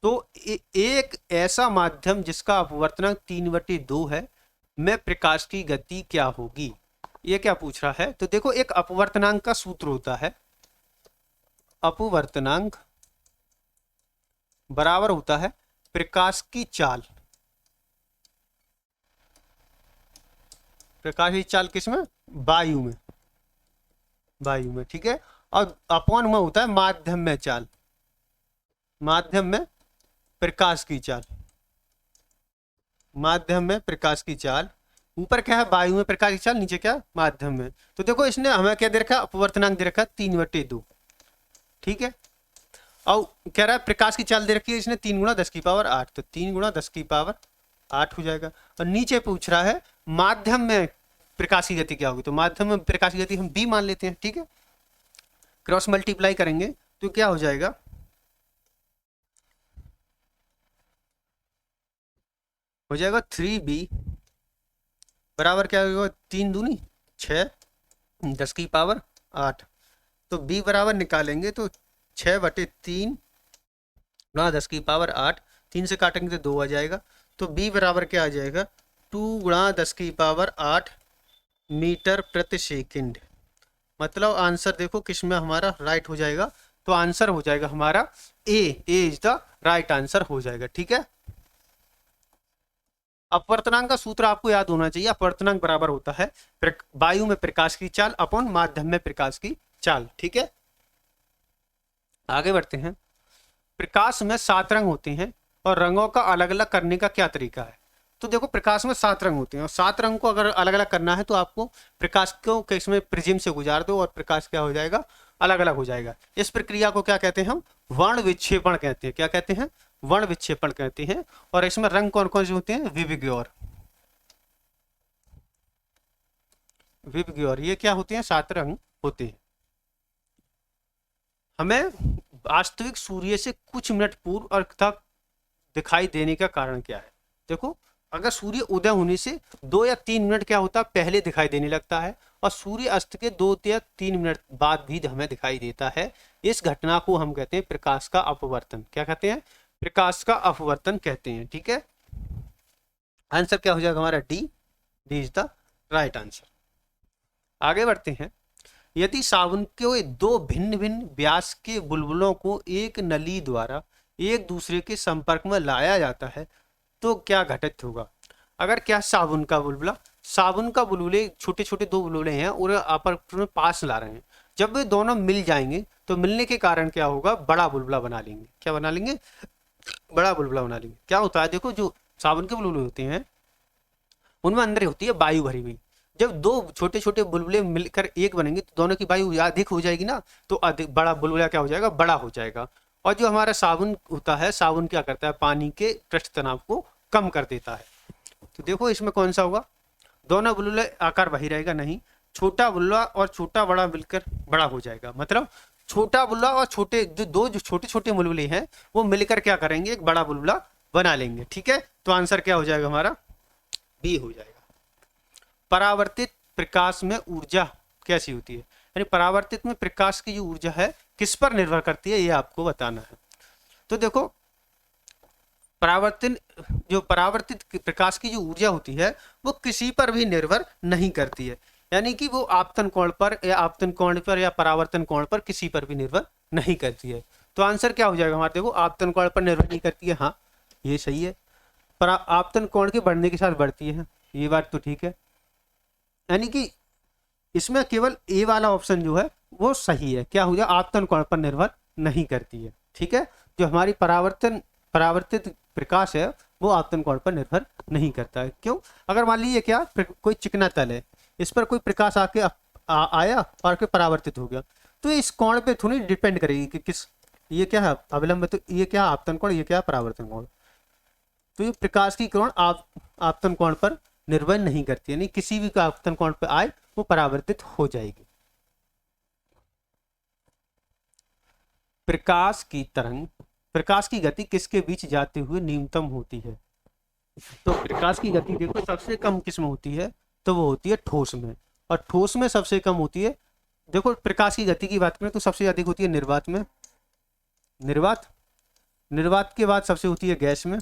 तो एक ऐसा माध्यम जिसका अपवर्तनांक 3/2 है में प्रकाश की गति क्या होगी? ये क्या पूछ रहा है? तो देखो, एक अपवर्तनांक का सूत्र होता है, अपवर्तनांक बराबर होता है प्रकाश की चाल। प्रकाश की चाल किसमें? वायु में, ठीक है। और अपॉन में होता है माध्यम में चाल, माध्यम में प्रकाश की चाल, माध्यम में प्रकाश की चाल। ऊपर क्या है? वायु में प्रकाश की चाल, नीचे क्या? माध्यम में। तो देखो इसने हमें क्या दे रखा? अपवर्तनांक दे रखा 3/2, ठीक है। और कह रहा है प्रकाश की चाल दे रखी है इसने 3 × 10⁸, तो 3 × 10⁸ हो जाएगा। और नीचे पूछ रहा है माध्यम में प्रकाश की गति क्या होगी, तो माध्यम में प्रकाश की गति हम b मान लेते हैं, ठीक है। क्रॉस मल्टीप्लाई करेंगे तो क्या हो जाएगा? हो जाएगा 3b बराबर क्या होगा? 3 दूनी 6 10⁸ तो b बराबर निकालेंगे तो 6/3 × 10⁸, 3 से काटेंगे तो 2 आ जाएगा। तो b बराबर क्या आ जाएगा? 2 × 10⁸ मीटर प्रति सेकंड। मतलब आंसर देखो किसमें हमारा राइट हो जाएगा? तो आंसर हो जाएगा हमारा A is the right answer हो जाएगा, ठीक है। अपवर्तनांक का सूत्र आपको याद होना चाहिए। अपवर्तनांक बराबर होता है वायु में प्रकाश की चाल अपॉन माध्यम में प्रकाश की चाल, ठीक है। आगे बढ़ते हैं। प्रकाश में 7 रंग होते हैं और रंगों का अलग अलग करने का क्या तरीका है? तो देखो, प्रकाश में 7 रंग होते हैं और 7 रंग को अगर अलग अलग करना है तो आपको प्रकाश को किसमें? प्रिज्म से गुजार दो और प्रकाश क्या हो जाएगा? अलग अलग हो जाएगा। इस प्रक्रिया को क्या कहते हैं? हम वर्ण विक्षेपण कहते हैं। क्या कहते हैं? वर्ण विक्षेपण कहते हैं। और इसमें रंग कौन कौन से होते हैं? विबग्योर, ये क्या होते हैं? 7 रंग होते हैं। हमें वास्तविक सूर्य से कुछ मिनट पूर्व और तक दिखाई देने का कारण क्या है? देखो, अगर सूर्य उदय होने से 2 या 3 मिनट क्या होता है? पहले दिखाई देने लगता है और सूर्य अस्त के 2 या 3 मिनट बाद भी हमें दिखाई देता है। इस घटना को हम कहते हैं प्रकाश का अपवर्तन। क्या कहते हैं? प्रकाश का अपवर्तन कहते हैं, ठीक है। आंसर क्या हो जाएगा हमारा? D is the right answer. आगे बढ़ते हैं। यदि साबुन के 2 भिन्न भिन्न व्यास के बुलबुलों को एक नली द्वारा एक दूसरे के संपर्क में लाया जाता है तो क्या घटित होगा? अगर क्या साबुन का बुलबुले छोटे छोटे 2 बुलबुले हैं और आपस में पास ला रहे हैं, जब वे दोनों मिल जाएंगे तो मिलने के कारण क्या होगा? बड़ा बुलबुला बना लेंगे। क्या बना लेंगे? बड़ा बुलबुला बना लेंगे। क्या होता है? देखो, जो साबुन के बुलबुले होते हैं उनमें अंदर होती है वायु भरी हुई। जब 2 छोटे छोटे बुलबुले मिलकर एक बनेंगे तो दोनों की वायु अधिक हो जाएगी ना, तो अधिक बड़ा बुलबुला क्या हो जाएगा? बड़ा हो जाएगा। और जो हमारा साबुन होता है, साबुन क्या करता है? पानी के पृष्ठ तनाव को कम कर देता है। तो देखो इसमें कौन सा होगा? दोनों बुलबुले आकार वही रहेगा? नहीं, छोटा बुलबुला और छोटा बड़ा मिलकर बड़ा हो जाएगा। मतलब छोटा बुलबुला और जो छोटे छोटे बुलबुले हैं वो मिलकर क्या करेंगे? एक बड़ा बुलबुला बना लेंगे, ठीक है। तो आंसर क्या हो जाएगा हमारा? बी हो जाएगा। परावर्तित प्रकाश में ऊर्जा कैसी होती है, यानी परावर्तित में प्रकाश की जो ऊर्जा है किस पर निर्भर करती है, ये आपको बताना है। तो देखो परावर्तित प्रकाश की जो ऊर्जा होती है वो किसी पर भी निर्भर नहीं करती है, यानी कि वो आपतन कोण पर या परावर्तन कोण पर किसी पर भी निर्भर नहीं करती है। तो आंसर क्या हो जाएगा हमारे, देखो आपतन कोण पर निर्भर नहीं करती है, हाँ ये सही है। पर आपतन कोण के बढ़ने के साथ बढ़ती है, ये बात तो ठीक है, यानी कि इसमें केवल ए वाला ऑप्शन जो है वो सही है। क्या हो गया, आपतन कोण पर निर्भर नहीं करती है, ठीक है। जो हमारी परावर्तित प्रकाश है वो आपतन कोण पर निर्भर नहीं करता है। क्यों, अगर मान लीजिए क्या कोई चिकना तल है, इस पर कोई प्रकाश आके आया और फिर परावर्तित हो गया, तो इस कोण पे थोड़ी डिपेंड करेगी कि किस, ये क्या है अविलंब, तो ये क्या है आपतन कोण, ये क्या है परावर्तन कोण। तो ये प्रकाश की कोण आपतन कोण पर निर्भर नहीं करती, यानी किसी भी आपतन कोण पर आए वो परावर्तित हो जाएगी। प्रकाश की गति किसके बीच जाते हुए न्यूनतम होती है। तो प्रकाश की गति देखो सबसे कम किस में होती है, तो वो होती है ठोस में, और ठोस में सबसे कम होती है। देखो प्रकाश की गति की बात करें तो सबसे अधिक होती है निर्वात में, निर्वात के बाद सबसे होती है गैस में,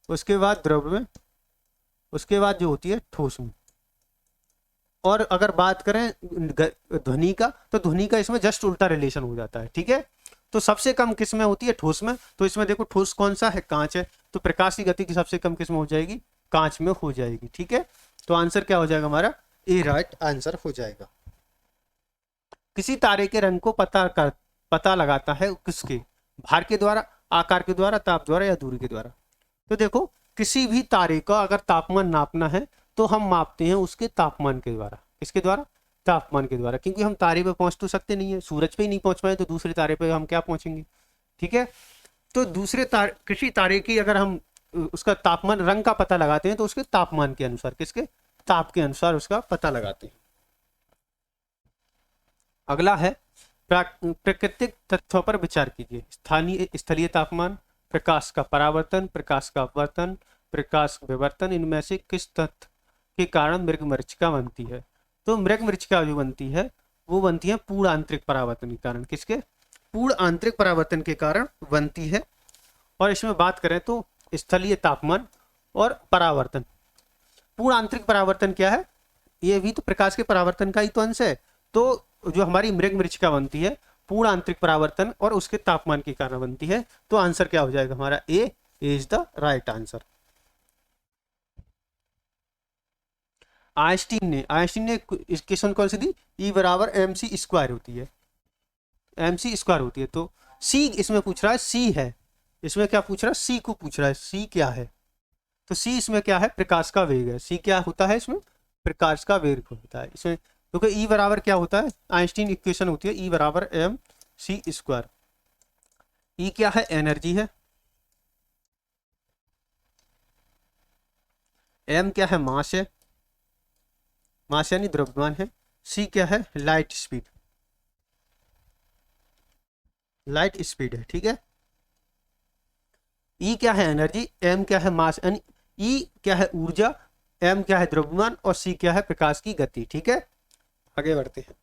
उसके बाद द्रव में, उसके बाद जो होती है ठोस में। और अगर बात करें ध्वनि का, तो ध्वनि का इसमें जस्ट उल्टा रिलेशन हो जाता है, ठीक है। तो सबसे कम किस में होती है, ठोस में। तो इसमें देखो ठोस कौन सा है, कांच है, तो प्रकाश की गति की सबसे कम किस में हो जाएगी, कांच में हो जाएगी, ठीक है। तो आंसर क्या हो जाएगा हमारा, ए राइट आंसर हो जाएगा। किसी तारे के रंग को पता लगाता है किसके, भार के द्वारा, आकार के द्वारा, ताप द्वारा या दूरी के द्वारा। तो देखो किसी भी तारे का अगर तापमान नापना है तो हम मापते हैं उसके तापमान के द्वारा, किसके द्वारा, तापमान के द्वारा, क्योंकि हम तारे पे पहुंच तो सकते नहीं है, सूरज पे ही नहीं पहुंच पाए तो दूसरे तारे पे हम क्या पहुंचेंगे, ठीक है। तो किसी तारे की अगर हम उसका तापमान, रंग का पता लगाते हैं तो उसके तापमान के अनुसार, किसके, ताप के अनुसार उसका पता लगाते हैं। अगला है प्राकृतिक तथ्यों पर विचार कीजिए। स्थलीय तापमान, प्रकाश का परावर्तन, प्रकाश का अपवर्तन, प्रकाश विवर्तन, इनमें से किस तथ्य के कारण मृगमरीचिका बनती है। तो मृगमरीचिका जो बनती है वो बनती है पूर्ण आंतरिक परावर्तन के कारण, किसके, पूर्ण आंतरिक परावर्तन के कारण बनती है। और इसमें बात करें तो स्थलीय तापमान और परावर्तन, पूर्ण आंतरिक परावर्तन क्या है, ये भी तो प्रकाश के परावर्तन का ही तो अंश है। तो जो हमारी मृगमरीचिका बनती है पूर्ण आंतरिक परावर्तन और उसके तापमान के कारण बनती है। तो आंसर क्या हो जाएगा हमारा, A is the right answer. Einstein ने इक्वेशन कौन सी दी, E बराबर mc स्क्वायर होती है, mc स्क्वायर होती है। तो c इसमें पूछ रहा है, c है, इसमें क्या पूछ रहा है, c को पूछ रहा है, c क्या है। तो c इसमें क्या है, प्रकाश का वेग है। c क्या होता है इसमें, प्रकाश का वेग होता है इसमें। क्योंकि E बराबर क्या होता है, आइंस्टीन इक्वेशन होती है E बराबर mc स्क्वायर। E क्या है, एनर्जी है, m क्या है, मास है, मास यानी द्रव्यमान है, c क्या है, लाइट स्पीड है, ठीक है। E क्या है, एनर्जी, m क्या है, मास, यानी E क्या है, ऊर्जा, m क्या है, द्रव्यमान, और c क्या है, प्रकाश की गति, ठीक है। आगे बढ़ते हैं।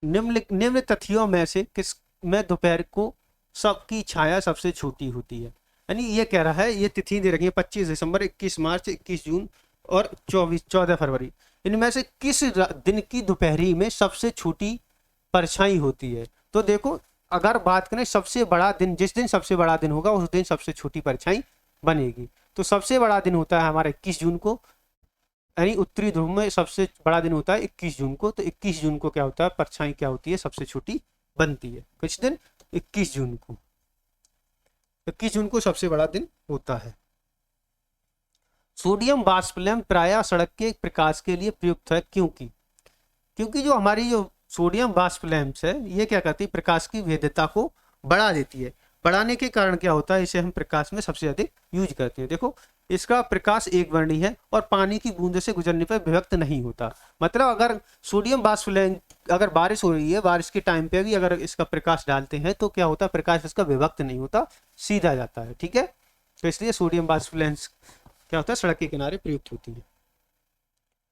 निम्न तथ्यों में से किस में दोपहर को सबकी छाया सबसे छोटी होती है। यानी ये कह रहा है, ये तिथि दे रखी है 25 दिसंबर, 21 मार्च, 21 जून और 14 फरवरी। इनमें से किस दिन की दोपहरी में सबसे छोटी परछाई होती है। तो देखो अगर बात करें सबसे बड़ा दिन, जिस दिन सबसे बड़ा दिन होगा उस दिन सबसे छोटी परछाई बनेगी। तो सबसे बड़ा दिन होता है हमारा 21 जून को, यानी उत्तरी ध्रुव में सबसे बड़ा दिन होता है 21 जून को। तो 21 जून को क्या होता है, परछाई क्या होती है, सबसे छोटी बनती है। किस दिन, 21 जून को, 21 जून को सबसे बड़ा दिन होता है। सोडियम वाष्प लैंप प्रायः सड़क के प्रकाश के लिए प्रयुक्त है, क्योंकि जो हमारी जो सोडियम वाष्प लैंप्स है ये क्या करती है, प्रकाश की भेद्यता को बढ़ा देती है। बढ़ाने के कारण क्या होता है, इसे हम प्रकाश में सबसे अधिक यूज करते हैं। देखो इसका प्रकाश एक वर्णी है और पानी की बूंद से गुजरने पर विभक्त नहीं होता। मतलब अगर सोडियम वाष्प लैंप, अगर बारिश हो रही है, बारिश के टाइम पे भी अगर इसका प्रकाश डालते हैं तो क्या होता है, प्रकाश इसका विभक्त नहीं होता, सीधा जाता है, ठीक है। तो इसलिए सोडियम वाष्प लैंप क्या होता है, सड़क के किनारे प्रयुक्त होती है।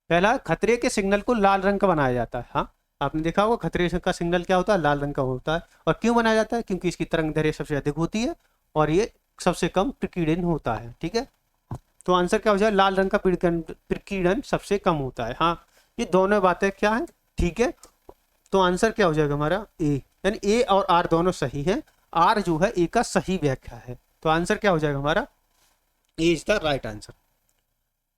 पहला, खतरे के सिग्नल को लाल रंग का बनाया जाता है। हाँ, आपने देखा होगा खतरे का सिग्नल क्या होता है, लाल रंग का होता है। और क्यों बनाया जाता है, क्योंकि इसकी तरंग दैर्घ्य सबसे अधिक होती है और ये सबसे कम प्रकीर्णन होता है। ठीक है, तो आंसर क्या हो जाए, लाल रंग का प्रकीर्णन सबसे कम होता है। हाँ, ये दोनों बातें क्या है, ठीक है। तो आंसर क्या हो जाएगा हमारा ए, यानी ए और आर दोनों सही है। आर जो है ए का सही व्याख्या है। तो आंसर क्या हो जाएगा हमारा, A is the right answer.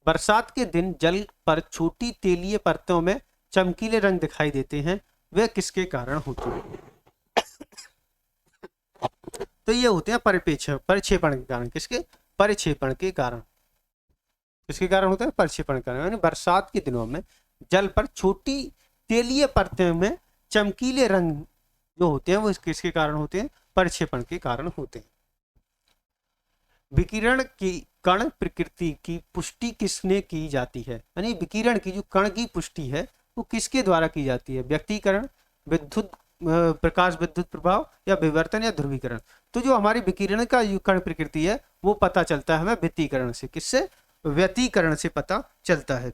बरसात के दिन जल पर छोटी तेलीय परतों में चमकीले रंग दिखाई देते हैं, वे किसके कारण होते हैं। तो ये होते हैं परिक्षेपण के कारण। किसके, परिक्षेपण के कारण। किसके कारण होते हैं, परिक्षेपण के कारण। यानी बरसात के दिनों में जल पर छोटी तेलीय परतों में चमकीले रंग जो होते हैं वो किसके कारण होते हैं, परिक्षेपण के कारण होते हैं। विकिरण की कण प्रकृति की पुष्टि किसने की जाती है, यानी विकिरण की जो कण की पुष्टि है वो किसके द्वारा की जाती है, व्यक्तीकरण, विद्युत प्रकाश विद्युत प्रभाव, या विवर्तन, या ध्रुवीकरण। तो जो हमारी विकिरण का जो कण प्रकृति है वो पता चलता है हमें व्यतीकरण से। किससे, व्यतीकरण से पता चलता है।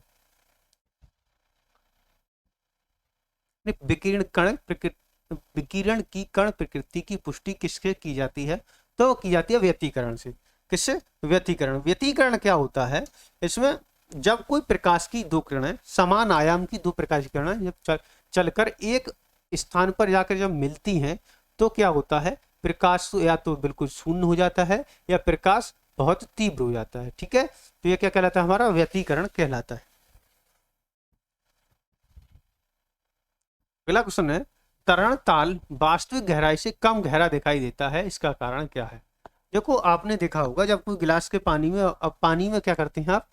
विकिरण की कण प्रकृति की पुष्टि किसके की जाती है, तो की जाती है व्यतीकरण से। किससे, व्यतीकरण। व्यतीकरण क्या होता है, इसमें जब कोई प्रकाश की दो किरणें, समान आयाम की दो प्रकाश की किरणें जब चलकर एक स्थान पर जाकर जब मिलती हैं तो क्या होता है, प्रकाश या तो बिल्कुल शून्य हो जाता है या प्रकाश बहुत तीव्र हो जाता है। ठीक है, तो यह क्या कहलाता है, हमारा व्यतीकरण कहलाता है। अगला क्वेश्चन है, तरण ताल वास्तविक गहराई से कम गहरा दिखाई देता है, इसका कारण क्या है। देखो, आपने देखा होगा जब कोई गिलास के पानी में, अब पानी में क्या करते हैं आप,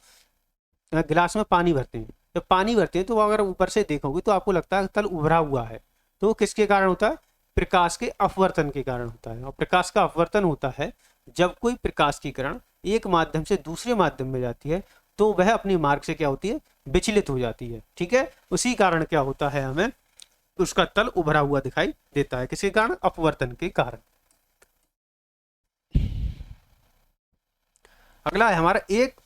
गिलास में पानी भरते हैं। जब पानी भरते हैं तो अगर ऊपर से देखोगे तो आपको लगता है तल उभरा हुआ है। तो किसके कारण होता है, प्रकाश के अपवर्तन के कारण होता है। और प्रकाश का अपवर्तन होता है जब कोई प्रकाश की किरण एक माध्यम से दूसरे माध्यम में जाती है तो वह अपने मार्ग से क्या होती है, विचलित हो जाती है। ठीक है, उसी कारण क्या होता है, हमें उसका तल उभरा हुआ दिखाई देता है। किसके कारण, अपवर्तन के कारण। अगला है हमारा, एक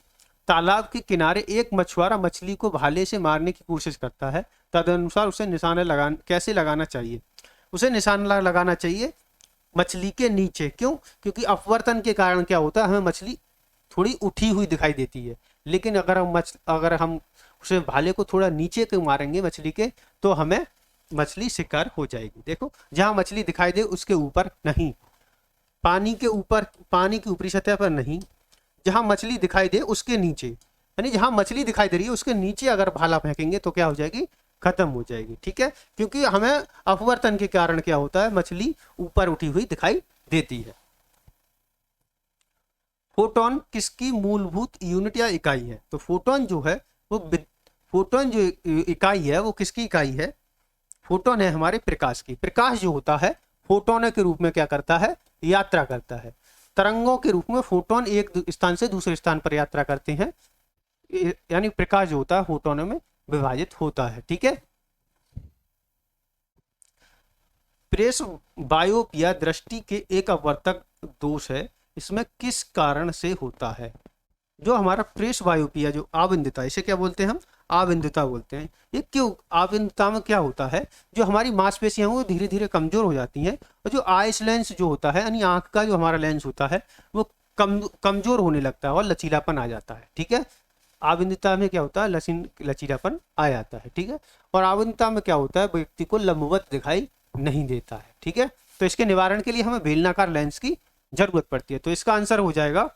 तालाब के किनारे एक मछुआरा मछली को भाले से मारने की कोशिश करता है, तदनुसार उसे निशाना कैसे लगाना चाहिए। उसे निशाना लगाना चाहिए मछली के नीचे। क्यों, क्योंकि अपवर्तन के कारण क्या होता है, हमें मछली थोड़ी उठी हुई दिखाई देती है। लेकिन अगर हम उसे भाले को थोड़ा नीचे के मारेंगे मछली के, तो हमें मछली शिकार हो जाएगी। देखो, जहां मछली दिखाई दे उसके ऊपर नहीं, पानी के ऊपर, पानी की ऊपरी सतह पर नहीं, जहां मछली दिखाई दे उसके नीचे, यानी जहां मछली दिखाई दे रही है उसके नीचे अगर भाला फेंकेंगे तो क्या हो जाएगी, खत्म हो जाएगी। ठीक है, क्योंकि हमें अपवर्तन के कारण क्या होता है, मछली ऊपर उठी हुई दिखाई देती है। फोटोन किसकी मूलभूत यूनिट या इकाई है। तो फोटोन जो है वो, फोटोन जो इकाई है वो किसकी इकाई है, फोटोन है हमारे प्रकाश की। प्रकाश जो होता है फोटोन के रूप में क्या करता है, यात्रा करता है। तरंगों के रूप में फोटोन एक स्थान से दूसरे स्थान पर यात्रा करते हैं, यानी प्रकाश जो होता है फोटोनों में विभाजित होता है। ठीक है, प्रेस बायोपिया दृष्टि के एक अपवर्तक दोष है, इसमें किस कारण से होता है। जो हमारा प्रेस बायोपिया, जो आबिंदुता, इसे क्या बोलते हैं हम, आबिंदुता बोलते हैं। ये क्यों, आबिंदुता में क्या होता है, जो हमारी मांसपेशियां वो धीरे धीरे कमजोर हो जाती हैं और जो आइस लेंस जो होता है, यानी आंख का जो हमारा लेंस होता है वो कमजोर होने लगता है और लचीलापन आ जाता है। ठीक है, आबिंदुता में क्या होता है, लचीलापन आ जाता है। ठीक है, और आबिंदुता में क्या होता है, व्यक्ति को लंबवत दिखाई नहीं देता है। ठीक है, तो इसके निवारण के लिए हमें बेलनाकार लेंस की जरूरत पड़ती है। तो इसका आंसर हो जाएगा,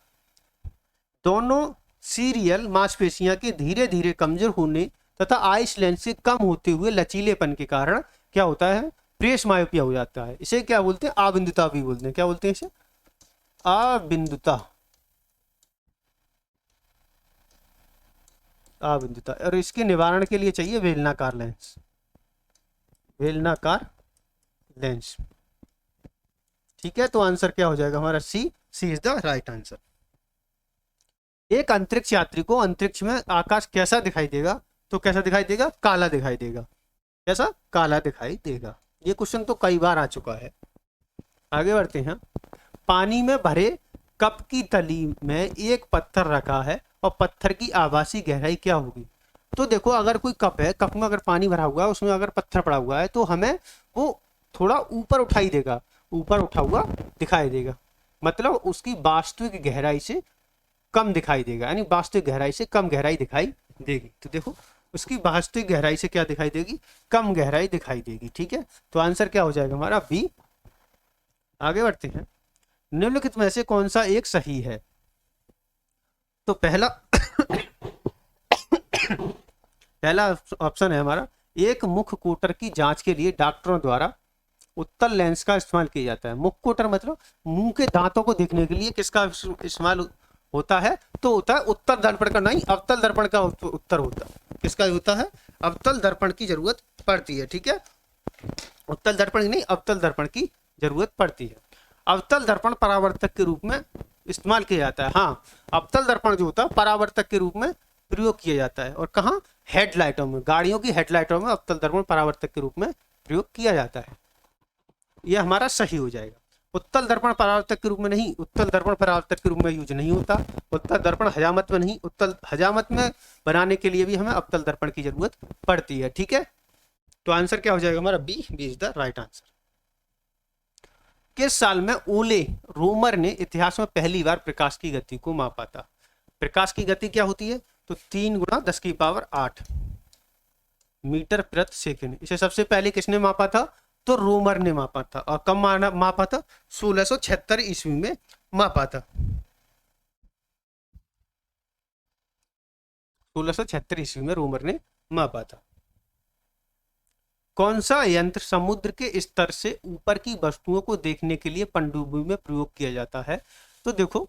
दोनों सीरियल मांसपेशियां के धीरे धीरे कमजोर होने तथा आइस लेंस से कम होते हुए लचीलेपन के कारण क्या होता है, प्रेस मायोपिया हो जाता है। इसे क्या बोलते हैं, आबिंदुता भी बोलते हैं। क्या बोलते हैं इसे, आबिंदुता। आबिंदुता। और इसके निवारण के लिए चाहिए बेलनाकार लेंस, बेलनाकार लेंस। ठीक है, तो आंसर क्या हो जाएगा हमारा, सी इज द राइट आंसर। एक अंतरिक्ष यात्री को अंतरिक्ष में आकाश कैसा दिखाई देगा, तो कैसा दिखाई देगा, काला दिखाई देगा। कैसा, काला दिखाई देगा। ये क्वेश्चन तो कई बार आ चुका है। आगे बढ़ते हैं। पानी में भरे कप की तली में एक पत्थर रखा है और पत्थर की आभासी गहराई क्या होगी। तो देखो अगर कोई कप है, कप में अगर पानी भरा हुआ है, उसमें अगर पत्थर पड़ा हुआ है, तो हमें वो थोड़ा ऊपर उठाई देगा, ऊपर उठा हुआ दिखाई देगा, मतलब उसकी वास्तविक गहराई से कम दिखाई देगा, यानी वास्तविक गहराई से कम गहराई दिखाई देगी। तो देखो उसकी वास्तविक गहराई से क्या दिखाई देगी, कम गहराई दिखाई देगी। ठीक है, तो आंसर क्या हो जाएगा हमारा बी। आगे बढ़ते हैं, निम्नलिखित में से कौन सा एक सही है? तो पहला पहला ऑप्शन है हमारा, एक मुख कोटर की जांच के लिए डॉक्टरों द्वारा उत्तल लेंस का इस्तेमाल किया जाता है। मुख कोटर मतलब मुंह के दांतों को देखने के लिए किसका इस्तेमाल होता है? तो होता है उत्तल दर्पण का, नहीं अवतल दर्पण का उत्तर होता है। किसका होता है? अवतल दर्पण की जरूरत पड़ती है। ठीक है, उत्तल दर्पण नहीं, अवतल दर्पण की जरूरत पड़ती है। अवतल दर्पण परावर्तक के रूप में इस्तेमाल किया जाता है। हाँ, अवतल दर्पण जो होता है परावर्तक के रूप में प्रयोग किया जाता है। और कहाँ? हेडलाइटों में, गाड़ियों की हेडलाइटों में अवतल दर्पण परावर्तक के रूप में प्रयोग किया जाता है। यह हमारा सही हो जाएगा। उत्तल दर्पण परावर्तक के रूप में नहीं, उत्तल दर्पण परावर्तक के रूप में यूज नहीं होता। उत्तल दर्पण हजामत में नहीं, उत्तल हजामत में बनाने के लिए भी हमें अवतल दर्पण की जरूरत पड़ती है। ठीक है, तो आंसर क्या हो जाएगा हमारा B. B is the right answer. किस साल में ओले रोमर ने इतिहास में पहली बार प्रकाश की गति को मापा था? प्रकाश की गति क्या होती है? तो 3 × 10⁸ मीटर प्रति सेकंड। इसे सबसे पहले किसने मापा था? तो रोमर ने मापा था। और कब मापा था? 1676 ईस्वी में मापा था। 1676 ईस्वी में रोमर ने मापा था। कौन सा यंत्र समुद्र के स्तर से ऊपर की वस्तुओं को देखने के लिए पनडुब्बी में प्रयोग किया जाता है? तो देखो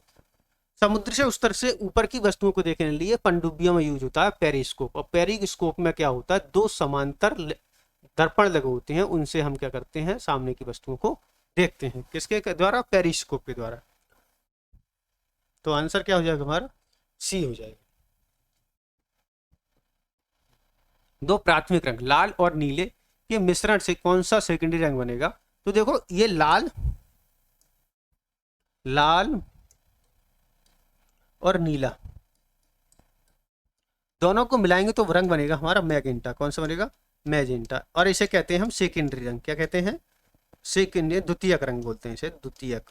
समुद्र से स्तर से ऊपर की वस्तुओं को देखने के लिए पनडुब्बियों में यूज होता है पेरिस्कोप। और पेरिस्कोप में क्या होता है? 2 समांतर दर्पण लगे होते हैं, उनसे हम क्या करते हैं? सामने की वस्तुओं को देखते हैं। किसके द्वारा? पेरिस्कोप के द्वारा। तो आंसर क्या हो जाएगा हमारा? सी हो जाएगा। 2 प्राथमिक रंग लाल और नीले के मिश्रण से कौन सा सेकेंडरी रंग बनेगा? तो देखो ये लाल और नीला दोनों को मिलाएंगे तो रंग बनेगा हमारा मैजेंटा। कौन सा बनेगा? मैजेंटा। और इसे कहते हैं हम सेकेंडरी रंग। क्या कहते हैं? सेकेंडरी, द्वितीयक रंग बोलते हैं इसे, द्वितीयक।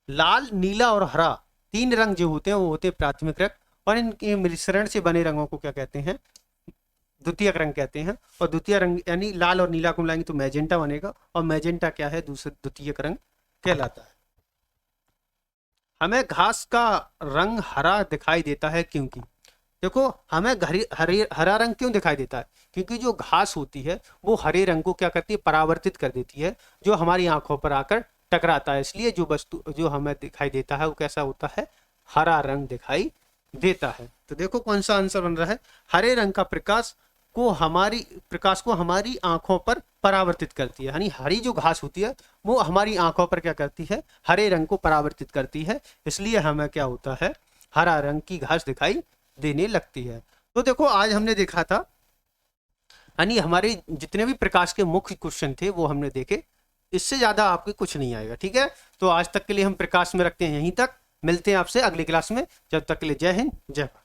लाल, नीला और हरा 3 रंग जो होते हैं वो होते हैं प्राथमिक रंग, और इनके मिश्रण से बने रंगों को क्या कहते हैं? द्वितीयक रंग कहते हैं। और द्वितीय रंग यानी लाल और नीला को मिलाएंगे तो मैजेंटा बनेगा। और मैजेंटा क्या है? दूसरा द्वितीयक रंग कहलाता है। हमें घास का रंग हरा दिखाई देता है क्योंकि देखो हमें हरा रंग क्यों दिखाई देता है? क्योंकि जो घास होती है वो हरे रंग को क्या करती है? परावर्तित कर देती है, जो हमारी आंखों पर आकर टकराता है। इसलिए जो वस्तु जो हमें दिखाई देता है वो कैसा होता है? हरा रंग दिखाई देता है। तो देखो कौन सा आंसर बन रहा है? हरे रंग का प्रकाश को हमारी आंखों पर परावर्तित करती है। यानी हरी जो घास होती है वो हमारी आंखों पर क्या करती है? हरे रंग को परावर्तित करती है। इसलिए हमें क्या होता है? हरा रंग की घास दिखाई देने लगती है। तो देखो आज हमने देखा था, यानी हमारे जितने भी प्रकाश के मुख्य क्वेश्चन थे वो हमने देखे। इससे ज्यादा आपके कुछ नहीं आएगा। ठीक है, तो आज तक के लिए हम प्रकाश में रखते हैं यहीं तक। मिलते हैं आपसे अगली क्लास में। जब तक के लिए जय हिंद, जय भारत।